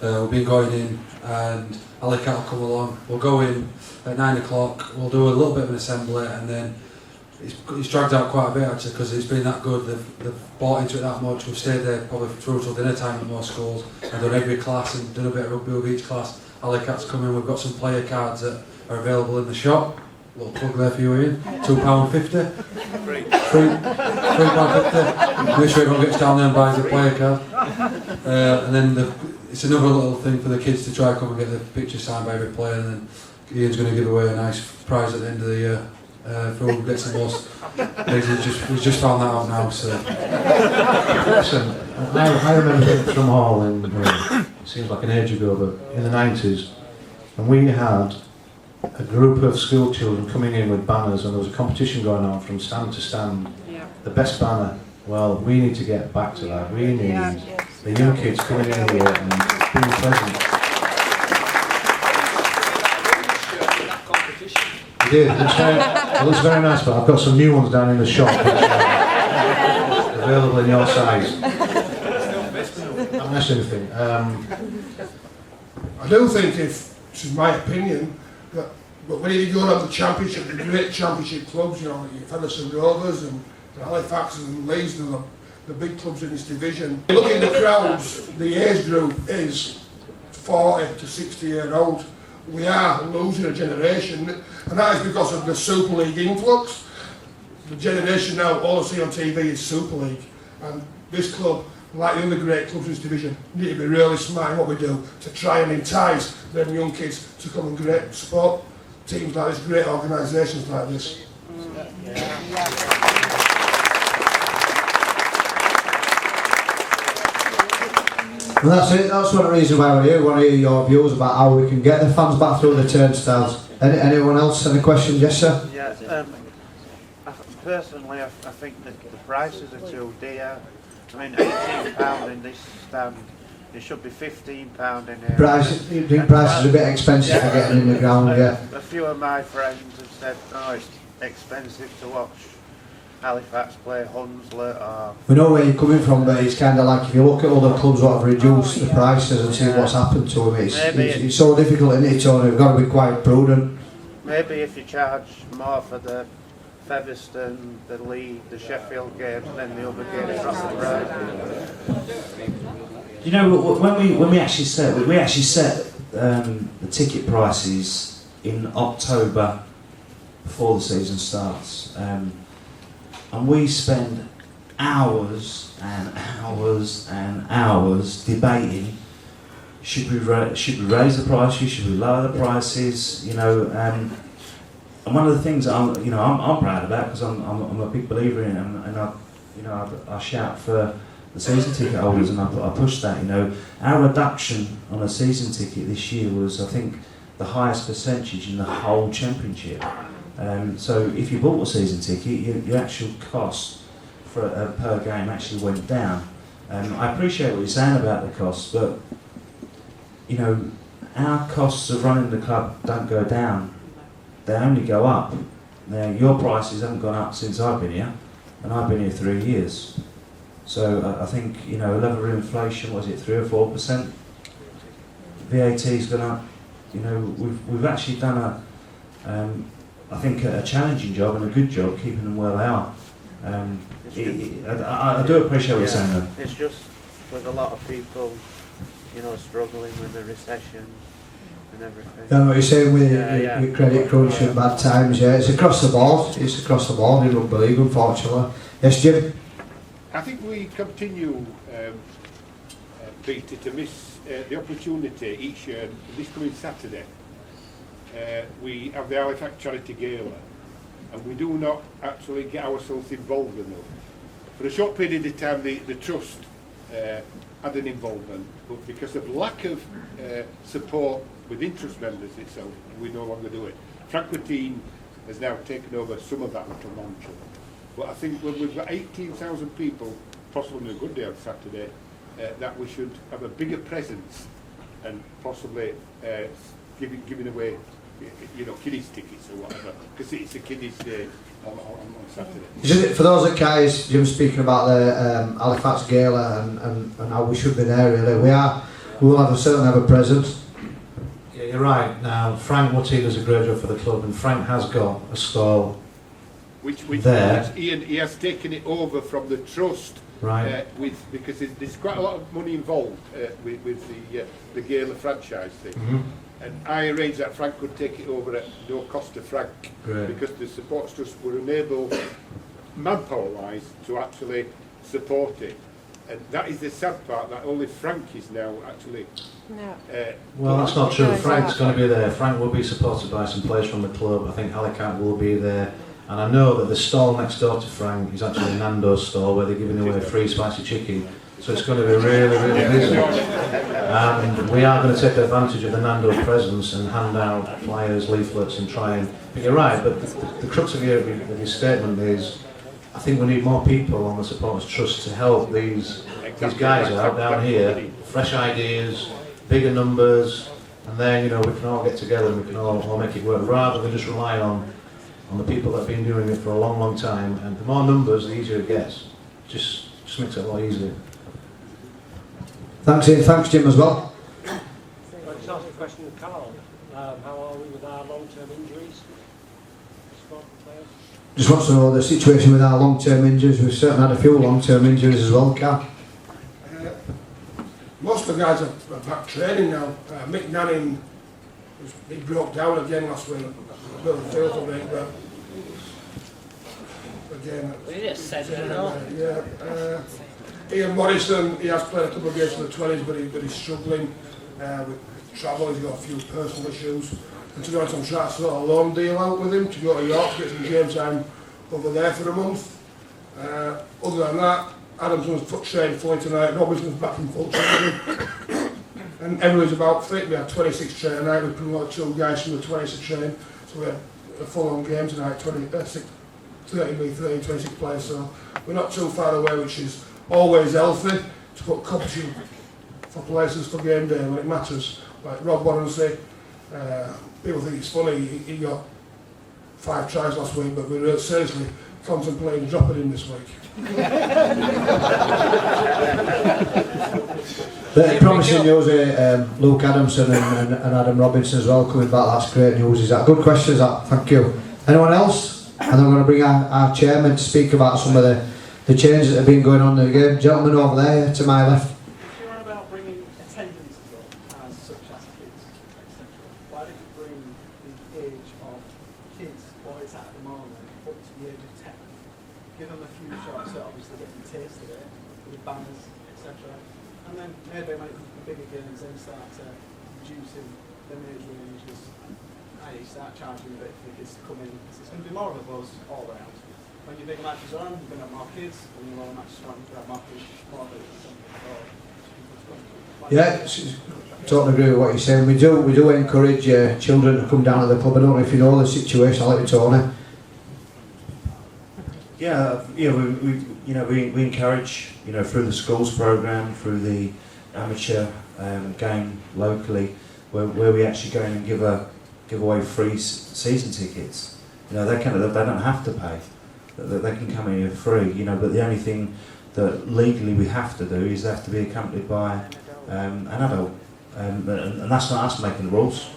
we've been going in and Halifax will come along. We'll go in at 9 o'clock, we'll do a little bit of an assembly, and then it's dragged out quite a bit actually because it's been that good. They've bought into it that much. We've stayed there probably through till dinner time at most schools and done every class and done a bit of rugby with each class. Halifax come in, we've got some player cards that are available in the shop. Little plug there for you, Ian. £2.50. £3.50. Make sure everyone gets down there and buys a player card. And then it's another little thing for the kids to try come and get the picture signed by every player, and then Ian's going to give away a nice prize at the end of the year for who gets the most. We've just found that out now. So. Listen, I remember from Hall in, it seems like an age ago, but in the 90s, and we had a group of school children coming in with banners, and there was a competition going on from stand to stand. Yeah. The best banner. Well, we need to get back to that. We need the young kids coming in here and being present. We did. It looks very nice, but I've got some new ones down in the shop available in your size. I'm not anything. I do think, if this is my opinion, that but when you go on the championship, the great championship clubs, you know, like your Halifax Rovers and the Halifax and Leeds, and the big clubs in this division. You look at the crowds, the age group is 40 to 60 year old. We are losing a generation, and that is because of the Super League influx. The generation now, all I see on TV is Super League, and this club, like the other great clubs in this division, need to be really smart in what we do to try and entice them young kids to come and support teams like this, great organisations like this. Well, that's it. That's one of the reasons why we're here. We want to hear your views about how we can get the fans back through the turnstiles. Anyone else? Any questions? Yes, sir. Yeah. Personally, I think that the prices are too dear. I mean, £18 in this stand. It should be £15 in here. Prices are a bit expensive for getting in the ground. Yeah. A few of my friends have said, "Oh, it's expensive to watch Halifax play Hunslet." Or We know where you're coming from, but it's kind of like if you look at other clubs that have reduced the prices and see what's happened to them, it's so difficult, isn't it, Tony? We've got to be quite prudent. maybe if you charge more for the Featherstone, the Leeds, the Sheffield games, then the other games drop the price. You know, when we actually set the ticket prices in October before the season starts, and we spend hours and hours and hours debating: should we raise the prices? Should we lower the prices? You know, and one of the things I'm proud about, because I'm a big believer in it, and I shout for the season ticket holders, and I push that. You know, our reduction on a season ticket this year was, I think, the highest percentage in the whole championship. So if you bought a season ticket, your actual cost for per game actually went down. I appreciate what you're saying about the costs, but you know, our costs of running the club don't go down; they only go up. Now, your prices haven't gone up since I've been here, and I've been here 3 years. So I think, you know, level of inflation, was it 3 or 4%? VAT's gone up. You know, we've actually done I think a challenging job and a good job keeping them where they are. I do appreciate what you're saying though. It's just with a lot of people, you know, struggling with the recession and everything. I know what you're saying with credit crunch and bad times. Yeah, it's across the board. It's across the board in rugby league, unfortunately. Yes, Jim. I think we continue, Peter, to miss the opportunity each year. This coming Saturday, we have the Halifax Charity Gala, and we do not actually get ourselves involved enough. For a short period of time, the Trust had an involvement, but because of lack of support with interest members itself, we no longer do it. Frank Coutinho has now taken over some of that little mantle. But I think when we've got 18,000 people, possibly on a good day on Saturday, that we should have a bigger presence and possibly giving away, you know, kiddies tickets or whatever, because it's a kiddies day on Saturday. For those that can't, Jim's speaking about the Halifax Gala and how we should be there. Really, we will certainly have a presence. Yeah, you're right. Now, Frank Wooty does a great job for the club, and Frank has got a stall. Which there. He has taken it over from the Trust, right? Because there's quite a lot of money involved with the Gala franchise thing. Mm-hmm. And I arranged that Frank could take it over at no cost to Frank, because the Supporters Trust were unable, manpower-wise, to actually support it. And that is the sad part, that only Frank is now actually... No. Well, that's not true. Frank's going to be there. Frank will be supported by some players from the club. I think Halifax will be there. And I know that the stall next door to Frank is actually Nando's stall where they're giving away free spicy chicken. So it's going to be really, really busy. And we are going to take advantage of the Nando's presence and hand out flyers, leaflets and try and... But you're right, but the crux of your statement is I think we need more people on the Supporters Trust to help these guys out down here, fresh ideas, bigger numbers, and then, you know, we can all get together and we can all make it work, rather than just rely on the people that have been doing it for a long, long time. And the more numbers, the easier it gets. Just makes it a lot easier. Thanks Ian, thanks Jim as well. I'd just ask a question of Karl. How are we with our long-term injuries? Just wants to know the situation with our long-term injuries. We've certainly had a few long-term injuries as well, Karl. Most of the guys are back training now. Mick Nanning, he broke down again last week. Really feels a bit, but again. Ian Morrison, he has played a couple of games in the 20s, but he's struggling with travel. He's got a few personal issues. And to be honest, I'm trying to sort a loan deal out with him to go to York, get some game time over there for a month. Other than that, Adamson's foot trained fully tonight, Robinson's back in full training. And everybody's about fit. We had 26 train tonight, we promoted 2 guys from the 20s to train. So we had a full-on game tonight, 30v30, 26 players. So we're not too far away, which is always healthy to put competition for places for game day when it matters. Like Rob Warren said, people think it's funny, he got 5 tries last week, but we're seriously contemplating dropping him this week. The promising news here, Luke Adamson and Adam Robinson as well coming back. That's great news. Is that good question? Is that? Thank you. Anyone else? And then we're going to bring our chairman to speak about some of the changes that have been going on in the game. Gentleman over there to my left. You're on about bringing attendance up as such as kids, etc. Why don't you bring the age of kids, what it's at the moment, up to the age of 10? Give them a few shots so obviously get the taste of it, with banners, etc. And then maybe when it comes to the bigger games, then start reducing the age ranges, i.e. start charging a bit for the kids to come in. So it's going to be more of a buzz all around. When your big matches are on, you're going to have more kids. When your lower matches are on, you're going to have more kids, more of it. Yeah, totally agree with what you're saying. We do encourage children to come down to the club. I don't know if you know the situation. I'll let you Tony. Yeah, we encourage, through the schools programme, through the amateur game locally, where we actually go in and give away free season tickets. They don't have to pay. They can come in here free. But the only thing that legally we have to do is they have to be accompanied by an adult, and that's not us making the rules.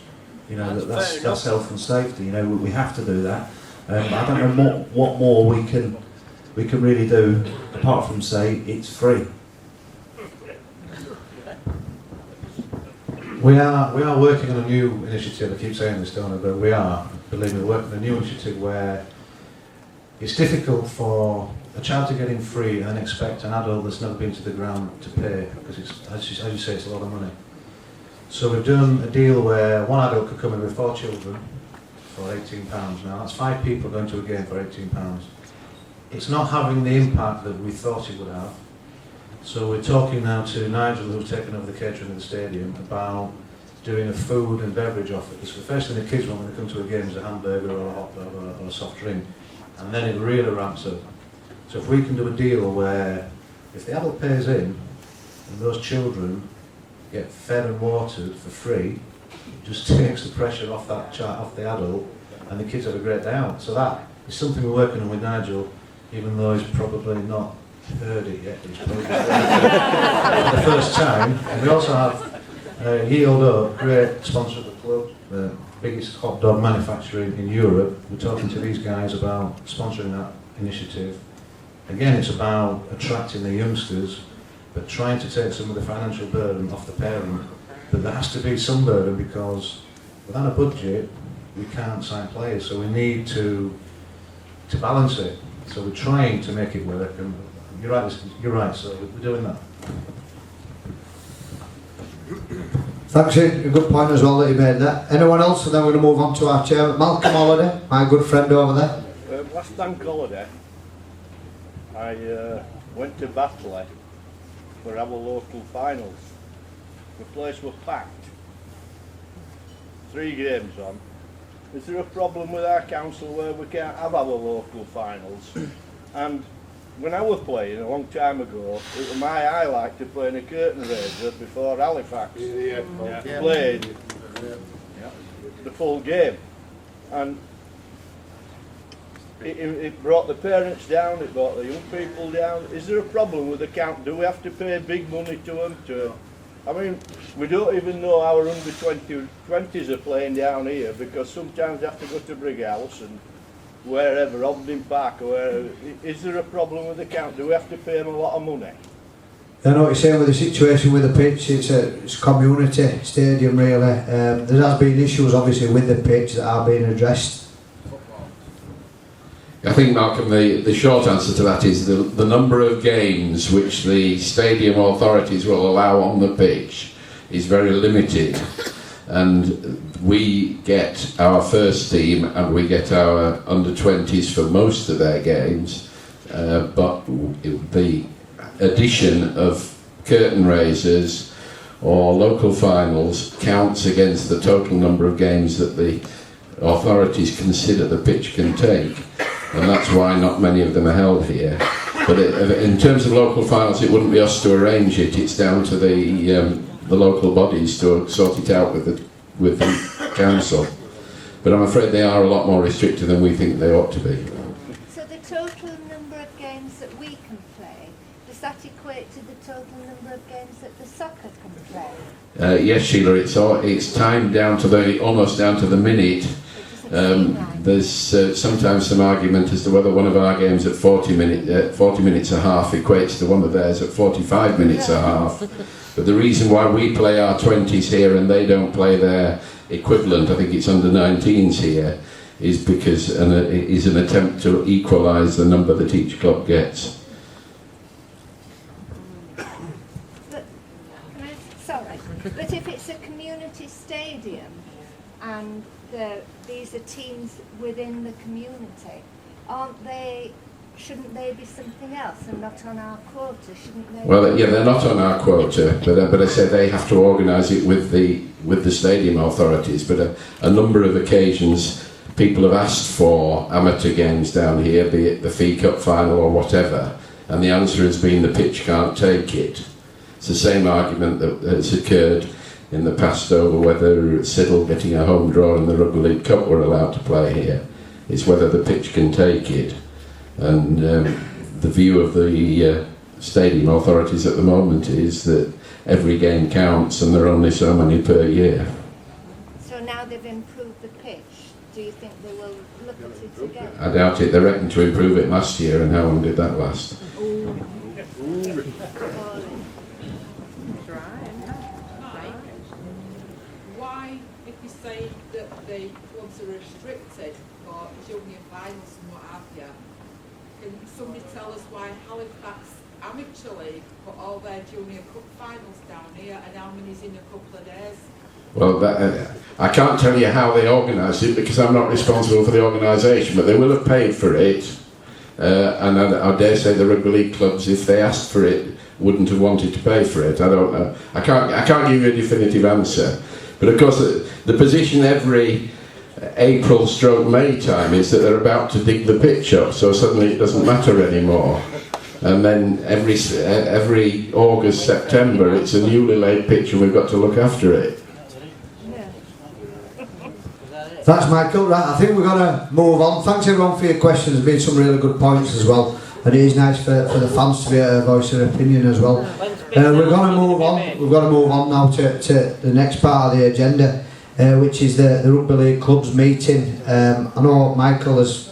That's health and safety. We have to do that. I don't know what more we can really do apart from say it's free. We are working on a new initiative. I keep saying this, don't I? But we are, believe me, working on a new initiative where it's difficult for a child to get in free and then expect an adult that's never been to the ground to pay, because it's, as you say, it's a lot of money. So we've done a deal where one adult could come in with 4 children for £18 now. That's 5 people going to a game for £18. It's not having the impact that we thought it would have. So we're talking now to Nigel, who's taken over the catering of the stadium, about doing a food and beverage offer. Because the first thing the kids want when they come to a game is a hamburger or a hot dog or a soft drink. And then it really ramps up. So if we can do a deal where if the adult pays in and those children get fed and watered for free, it just takes the pressure off the adult, and the kids have a great day out. So that is something we're working on with Nigel, even though he's probably not heard it yet. He's probably for the first time. And we also have Yield Up, great sponsor of the club, the biggest hot dog manufacturer in Europe. We're talking to these guys about sponsoring that initiative. Again, it's about attracting the youngsters, but trying to take some of the financial burden off the parent. But there has to be some burden, because without a budget, we can't sign players. So we need to balance it. So we're trying to make it work. And You're right, so we're doing that. Thanks, Ian. A good point as well that you made there. Anyone else? And then we're going to move on to our chairman, Malcolm Holiday, my good friend over there. Last bank holiday, I went to Batley for our local finals. The place was packed. 3 games on. Is there a problem with our council where we can't have our local finals? And when I was playing a long time ago, it was my highlight to play in a curtain raiser before Halifax played the full game. And it brought the parents down, it brought the young people down. Is there a problem with the count? Do we have to pay big money to them? I mean, we don't even know our under-20s are playing down here because sometimes they have to go to Brighouse and wherever, Ogden Park or wherever. Is there a problem with the count? Do we have to pay them a lot of money? I know what you're saying with the situation with the pitch. It's a community stadium really. There has been issues obviously with the pitch that are being addressed. I think, Malcolm, the short answer to that is the number of games which the stadium authorities will allow on the pitch is very limited, and we get our first team and we get our under-20s for most of their games, but the addition of curtain raisers or local finals counts against the total number of games that the authorities consider the pitch can take. And that's why not many of them are held here. But in terms of local finals, it wouldn't be us to arrange it. It's down to the local bodies to sort it out with the council. But I'm afraid they are a lot more restricted than we think they ought to be. So the total number of games that we can play, does that equate to the total number of games that the soccer can play? Yes, Sheila. It's timed down to almost down to the minute. There's sometimes some argument as to whether one of our games at 40 minutes a half equates to one of theirs at 45 minutes a half. But the reason why we play our 20s here and they don't play their equivalent, I think it's under 19s here, is because it is an attempt to equalise the number that each club gets. But if it's a community stadium and these are teams within the community, shouldn't they be something else and not on our quota? Shouldn't they? Well, yeah, they're not on our quota, but I say they have to organise it with the stadium authorities. But a number of occasions, people have asked for amateur games down here, be it the FE Cup final or whatever, and the answer has been the pitch can't take it. It's the same argument that has occurred in the past over whether Siddle getting a home draw in the Rugby League Cup were allowed to play here. It's whether the pitch can take it. And the view of the stadium authorities at the moment is that every game counts and there are only so many per year. So now they've improved the pitch, do you think they will look at it again? I doubt it. They reckoned to improve it last year, and how long did that last? Why, if you say that the clubs are restricted for junior finals and what have you, can somebody tell us why Halifax Amateur League put all their junior cup finals down here and how many's in a couple of days? Well, I can't tell you how they organised it because I'm not responsible for the organisation, but they will have paid for it. And I dare say the rugby league clubs, if they asked for it, wouldn't have wanted to pay for it. I don't know. I can't give you a definitive answer. But of course, the position every April/May time is that they're about to dig the pitch up, so suddenly it doesn't matter anymore. And then every August, September, it's a newly laid pitch and we've got to look after it. Thanks, Michael. Right, I think we're going to move on. Thanks everyone for your questions. There's been some really good points as well. And it is nice for the fans to be able to voice their opinion as well. We're going to move on. We've got to move on now to the next part of the agenda, which is the Rugby League Clubs meeting. I know Michael it's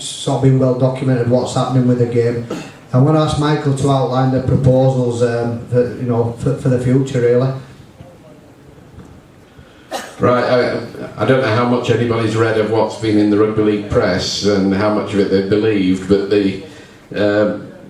sort of been well documented what's happening with the game. I'm going to ask Michael to outline the proposals for the future, really. Right, I don't know how much anybody's read of what's been in the rugby league press and how much of it they've believed, but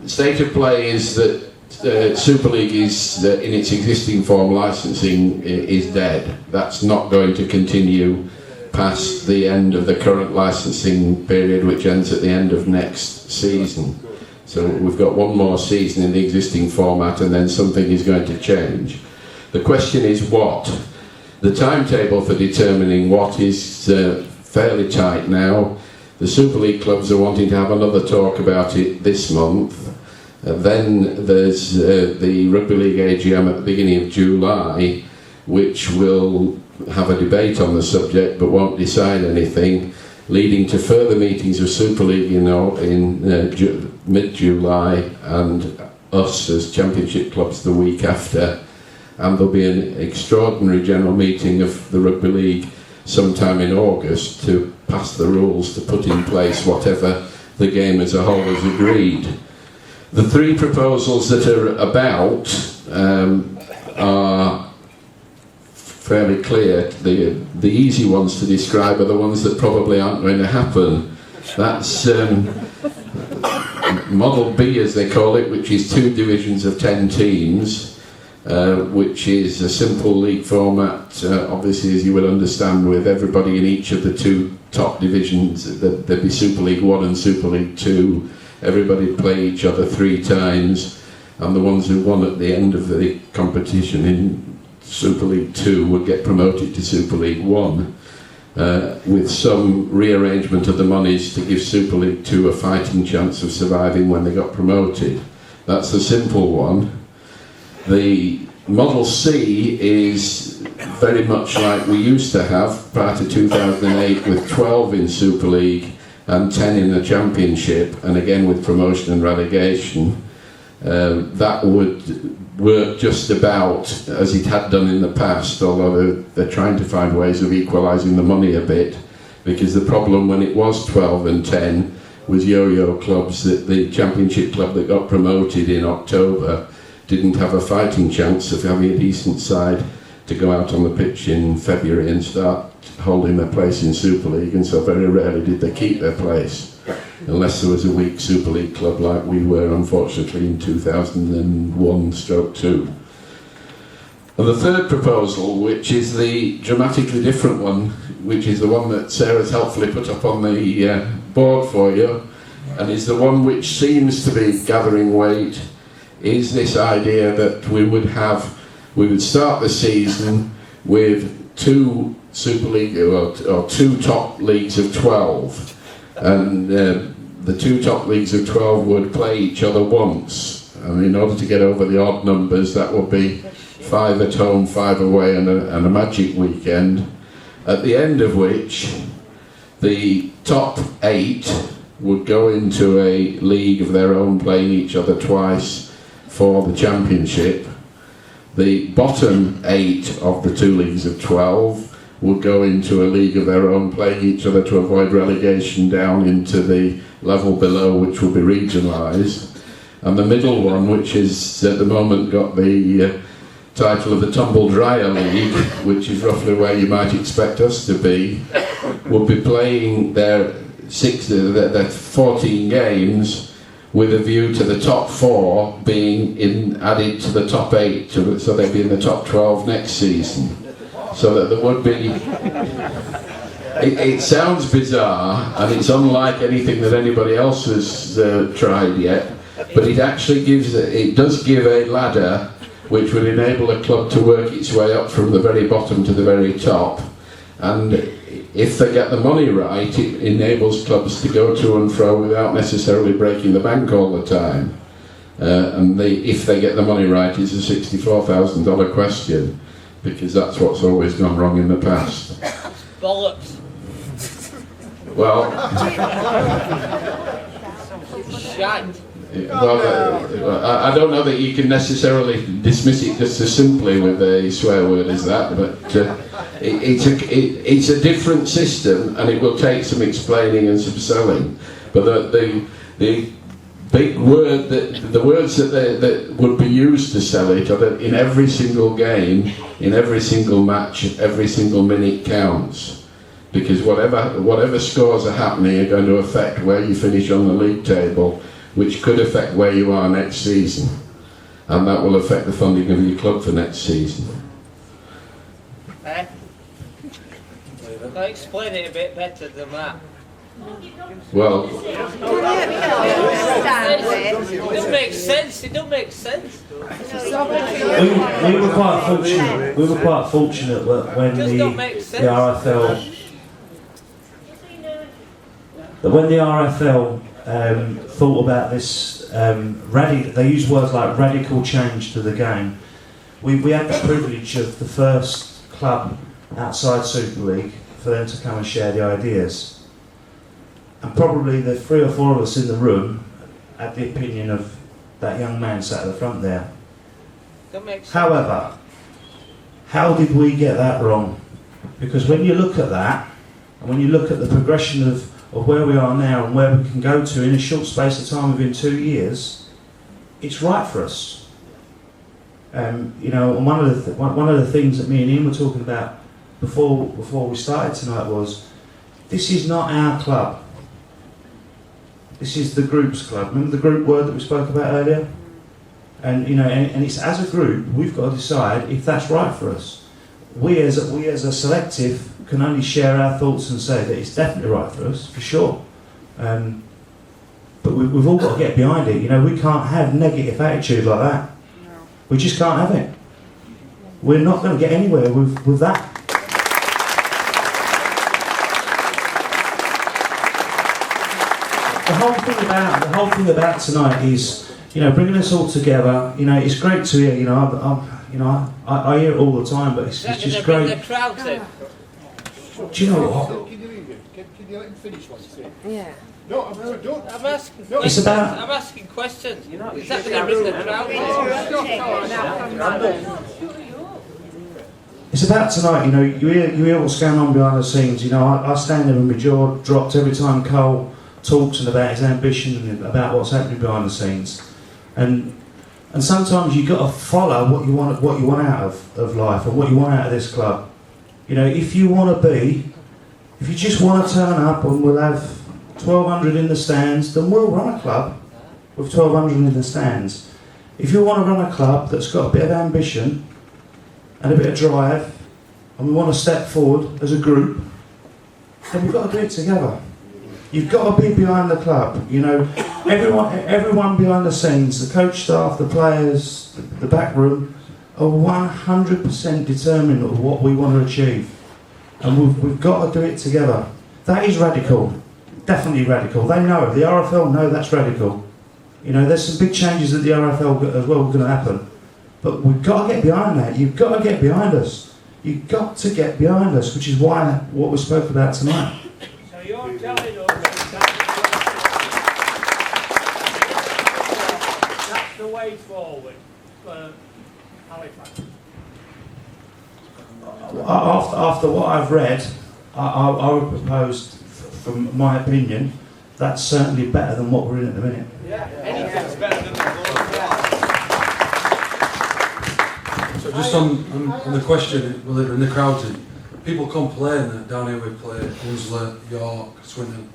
state of play is that Super League is, in its existing form, licensing is dead. That's not going to continue past the end of the current licensing period, which ends at the end of next season. So we've got one more season in the existing format, and then something is going to change. The question is what? The timetable for determining what is fairly tight now. The Super League clubs are wanting to have another talk about it this month. Then there's the Rugby League AGM at the beginning of July, which will have a debate on the subject but won't decide anything, leading to further meetings of Super League in mid-July, and us as Championship clubs the week after. And there'll be an extraordinary general meeting of the Rugby League sometime in August to pass the rules to put in place whatever the game as a whole has agreed. The three proposals that are about are fairly clear. The easy ones to describe are the ones that probably aren't going to happen. That's Model B, as they call it, which is 2 divisions of 10 teams, which is a simple league format, obviously, as you will understand, with everybody in each of the 2 top divisions. There'd be Super League 1 and Super League 2. Everybody would play each other 3 times, and the ones who won at the end of the competition in Super League 2 would get promoted to Super League 1, with some rearrangement of the monies to give Super League 2 a fighting chance of surviving when they got promoted. That's the simple one. The Model C is very much like we used to have prior to 2008, with 12 in Super League and 10 in the Championship, and again with promotion and relegation. That would work just about as it had done in the past, although they're trying to find ways of equalising the money a bit, because the problem when it was 12 and 10 was yo-yo clubs. That the Championship club that got promoted in October didn't have a fighting chance of having a decent side to go out on the pitch in February and start holding their place in Super League, and so very rarely did they keep their place, unless there was a weak Super League club like we were, unfortunately, in 2001/2. And the third proposal, which is the dramatically different one, which is the one that Sarah's helpfully put up on the board for you, and is the one which seems to be gathering weight, is this idea that we would start the season with 2 Super League or 2 top leagues of 12, and the 2 top leagues of 12 would play each other once, and in order to get over the odd numbers, that would be 5 at home, 5 away, and a magic weekend, at the end of which the top 8 would go into a league of their own, playing each other twice for the Championship. The bottom 8 of the 2 leagues of 12 would go into a league of their own, playing each other to avoid relegation down into the level below, which will be regionalised. And the middle one, which is at the moment got the title of the Tumble Dryer League, which is roughly where you might expect us to be, would be playing their 14 games with a view to the top 4 being added to the top 8, so they'd be in the top 12 next season. So that there would be... It sounds bizarre, and it's unlike anything that anybody else has tried yet, but it actually does give a ladder which would enable a club to work its way up from the very bottom to the very top. And if they get the money right, it enables clubs to go to and fro without necessarily breaking the bank all the time. And if they get the money right, it's a $64,000 question, because that's what's always gone wrong in the past. Bollocks. Well, Shite. well, I don't know that you can necessarily dismiss it just as simply with a swear word as that, but it's a different system, and it will take some explaining and some selling. But the big word, the words that would be used to sell it are that in every single game, in every single match, every single minute counts. Because whatever scores are happening are going to affect where you finish on the league table, which could affect where you are next season, and that will affect the funding of your club for next season. I'll explain it a bit better than that. Well, It doesn't make sense. It don't make sense. We were quite fortunate. We were quite fortunate when the RFL. But when the RFL thought about this, they used words like radical change to the game. We had the privilege of the first club outside Super League for them to come and share the ideas. And probably the 3 or 4 of us in the room had the opinion of that young man sat at the front there. However, how did we get that wrong? Because when you look at that, and when you look at the progression of where we are now and where we can go to in a short space of time within 2 years, it's right for us. You know, and one of the things that me and Ian were talking about before we started tonight was, this is not our club. This is the group's club. Remember the group word that we spoke about earlier? And you know, and it's as a group we've got to decide if that's right for us. We as a selective can only share our thoughts and say that it's definitely right for us, for sure. But we've all got to get behind it. You know, we can't have negative attitude like that. We just can't have it. We're not going to get anywhere with that. The whole thing about tonight is, you know, bringing us all together. You know, it's great to hear. You know, I hear it all the time, but it's just great. The crowd in. Do you know what? Can you let him finish one thing? Yeah. No, I'm asking. No, it's about. I'm asking questions. Is that going to bring the crowd in? It's about tonight. You know, you hear what's going on behind the scenes. You know, I stand there with my jaw dropped every time Karl talks and about his ambition and about what's happening behind the scenes, and sometimes you've got to follow what you want out of life and what you want out of this club. You know, if you just want to turn up and we'll have 1,200 in the stands, then we'll run a club with 1,200 in the stands. If you want to run a club that's got a bit of ambition and a bit of drive, and we want to step forward as a group, then we've got to do it together. You've got to be behind the club, you know. Everyone behind the scenes, the coach staff, the players, the back room, are 100% determined of what we want to achieve. And we've got to do it together. That is radical, definitely radical. They know, the RFL know that's radical. You know, there's some big changes at the RFL as well going to happen. But we've got to get behind that. You've got to get behind us. You've got to get behind us, which is why what we spoke about tonight. So you're telling us that's the way forward for Halifax? After what I've read, I would propose, from my opinion, that's certainly better than what we're in at the minute. Yeah, anything's better than the So just on the question, will it bring the crowd in? People complain that down here we play Hunslet, York, Swindon.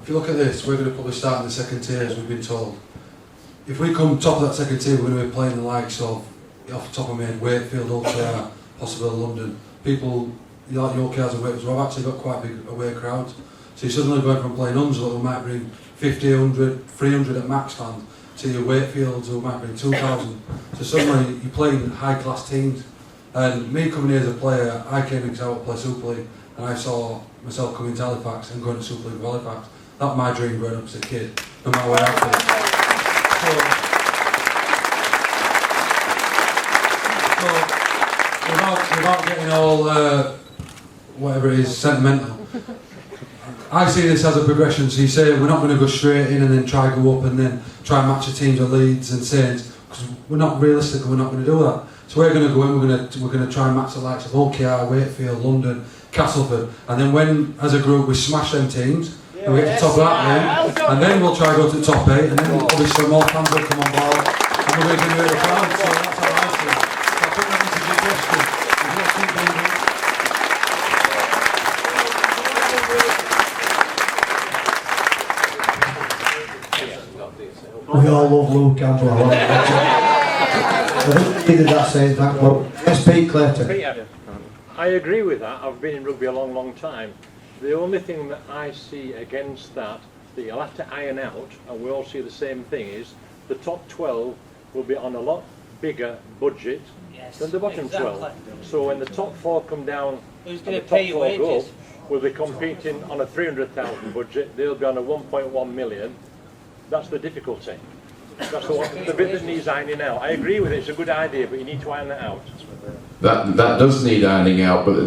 If you look at this, we're going to probably start in the second tier, as we've been told. If we come top of that second tier, we're going to be playing the likes of, off the top of my head, Wakefield, Ulster, possibly London. People like York and Wakefield, who have actually got quite big away crowds. So you're suddenly going from playing Hunslet, who might bring 50, 100, 300 at max fans, to your Wakefields, who might bring 2,000. So suddenly you're playing high-class teams. And me coming here as a player, I came in because I want to play Super League, and I saw myself coming to Halifax and going to Super League with Halifax. That's my dream growing up as a kid, no matter where I play. So without getting all, whatever it is, sentimental, I see this as a progression. So you say we're not going to go straight in and then try to go up and then try and match the teams of Leeds and Saints, because we're not realistic and we're not going to do that. So we're going to go in, we're going to try and match the likes of OKR, Wakefield, London, Castleford, and then when, as a group, we smash them teams, and we get to the top of that league, and then we'll try to go to the top 8, and then obviously more fans will come on board, and we're going to generate a crowd. So that's how I see it. So I think that is a good question. We've got to keep building. We all love Luke Campbell. I think he did that same thing. Well, yes, Pete Clayton. Peter, I agree with that. I've been in rugby a long, long time. The only thing that I see against that you'll have to iron out, and we all see the same thing, is the top 12 will be on a lot bigger budget than the bottom 12. So when the top 4 come down, who's and going the to top pay 4 wages? go up, we'll be competing on a 300,000 budget. They'll be on a 1.1 million. That's the difficulty. That's the bit that needs ironing out. I agree with it. It's a good idea, but you need to iron that out. That does need ironing out, but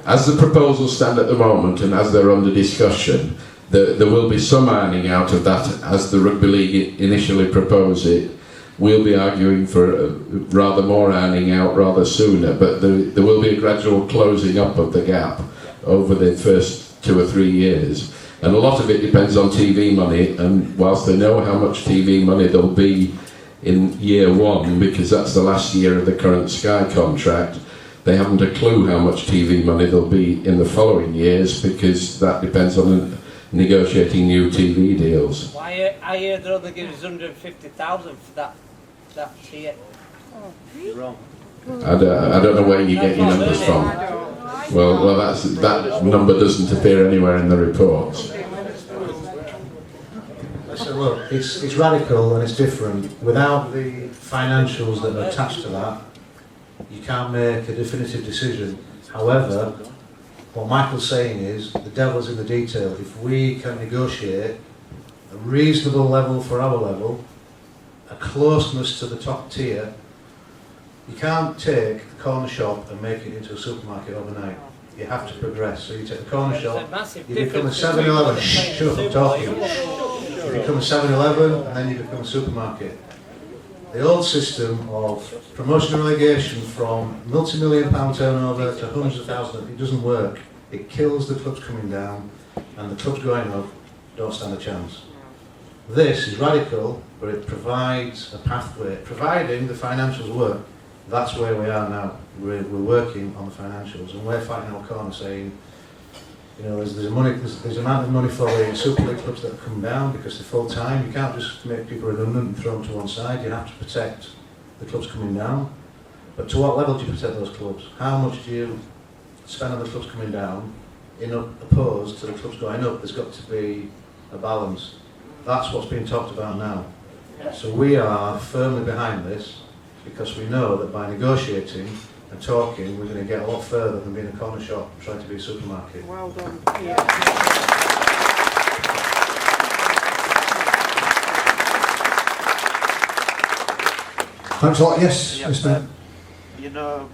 as the proposals stand at the moment and as they're under discussion, there will be some ironing out of that as the Rugby League initially proposed it. We'll be arguing for rather more ironing out rather sooner, but there will be a gradual closing up of the gap over the first 2 or 3 years. And a lot of it depends on TV money, and whilst they know how much TV money there'll be in year 1, because that's the last year of the current Sky contract, they haven't a clue how much TV money there'll be in the following years, because that depends on negotiating new TV deals. Why I hear they're only giving us 150,000 for that tier. You're wrong. I don't know where you get your numbers from. Well, that number doesn't appear anywhere in the reports. So look, it's radical and it's different. Without the financials that are attached to that, you can't make a definitive decision. However, what Michael's saying is the devil's in the detail. If we can negotiate a reasonable level for our level, a closeness to the top tier, you can't take the corner shop and make it into a supermarket overnight. You have to progress. So you take the corner shop, you become a 7-Eleven, shut up, I'm talking. You become a 7-Eleven and then you become a supermarket. The old system of promotion and relegation from multi-million pound turnover to hundreds of thousands, it doesn't work. It kills the clubs coming down, and the clubs going up don't stand a chance. This is radical, but it provides a pathway, providing the financials work. That's where we are now. We're working on the financials, and we're fighting our corner saying, you know, there's an amount of money for the Super League clubs that have come down because they're full time. You can't just make people redundant and throw them to one side. You have to protect the clubs coming down. But to what level do you protect those clubs? How much do you spend on the clubs coming down in opposed to the clubs going up? There's got to be a balance. That's what's being talked about now. So we are firmly behind this because we know that by negotiating and talking, we're going to get a lot further than being a corner shop and trying to be a supermarket. Well done. Thanks a lot. Yes, Mr. You know,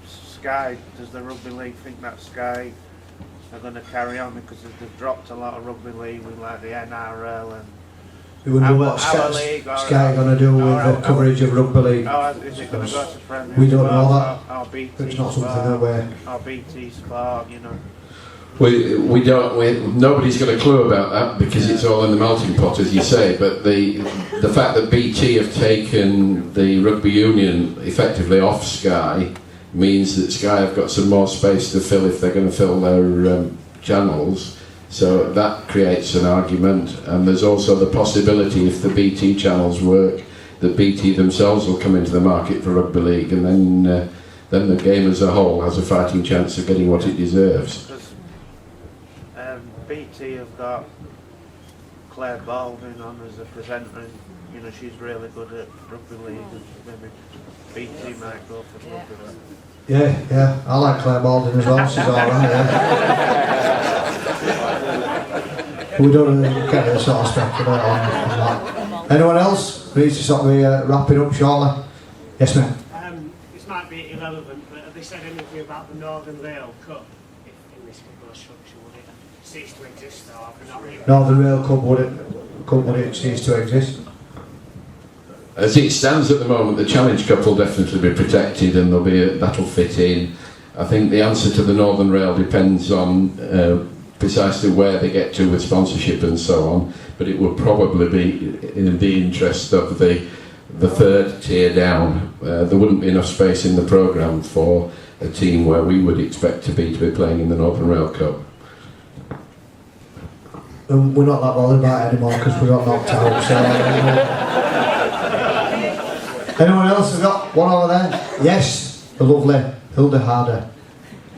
Sky, does the Rugby League think that Sky are going to carry on because they've dropped a lot of Rugby League with like the NRL and We wonder what Sky are going to do with the coverage of Rugby League. Is it going to go to Premier We don't know Sport that. or BT It's not Sport, something that we're... or BT Sport, you know? We don't. Nobody's got a clue about that because it's all in the melting pot, as you say. But the fact that BT have taken the rugby union effectively off Sky means that Sky have got some more space to fill if they're going to fill their channels. So that creates an argument, and there's also the possibility, if the BT channels work, that BT themselves will come into the market for rugby league, and then the game as a whole has a fighting chance of getting what it deserves. BT have got Claire Baldwin on as a presenter, and you know she's really good at rugby league. And maybe BT might go for rugby league. Yeah, I like Claire Baldwin as well. She's all right. Yeah. We don't really get to sort of speculate on that. Anyone else? We need to sort of wrap it up shortly. Yes, ma'am. This might be irrelevant, but have they said anything about the Northern Rail Cup in this proposed structure? Would it cease to exist, or have they not really? Northern Rail Cup, would it cease to exist? As it stands at the moment, the Challenge Cup will definitely be protected, and that'll fit in. I think the answer to the Northern Rail depends on precisely where they get to with sponsorship and so on, but it will probably be in the interest of the third tier down. There wouldn't be enough space in the programme for a team where we would expect to be playing in the Northern Rail Cup. And we're not that bothered about it anymore because we got knocked out. So, anyone else? We've got one over there. Yes, the lovely Hilda Harder.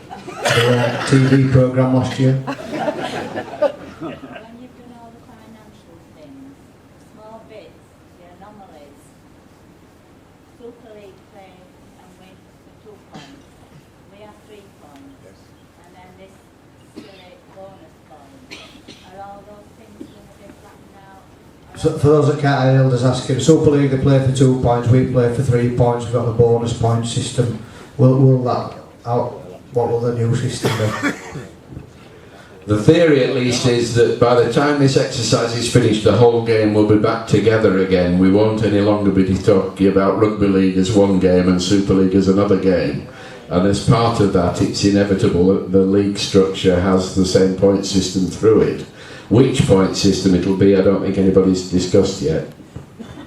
The TV programme last year. When you've done all the financial things, small bits, the anomalies, Super League play and win for 2 points. We have 3 points. And then this silly bonus point. Are all those things going to be flattened out? So for those that can't hear, Hilda's asking, Super League they play for 2 points, we play for 3 points, we've got the bonus point system. Will that out? What will the new system be? The theory at least is that by the time this exercise is finished, the whole game will be back together again. We won't any longer be talking about Rugby League as one game and Super League as another game. And as part of that, it's inevitable that the league structure has the same point system through it. Which point system it'll be, I don't think anybody's discussed yet.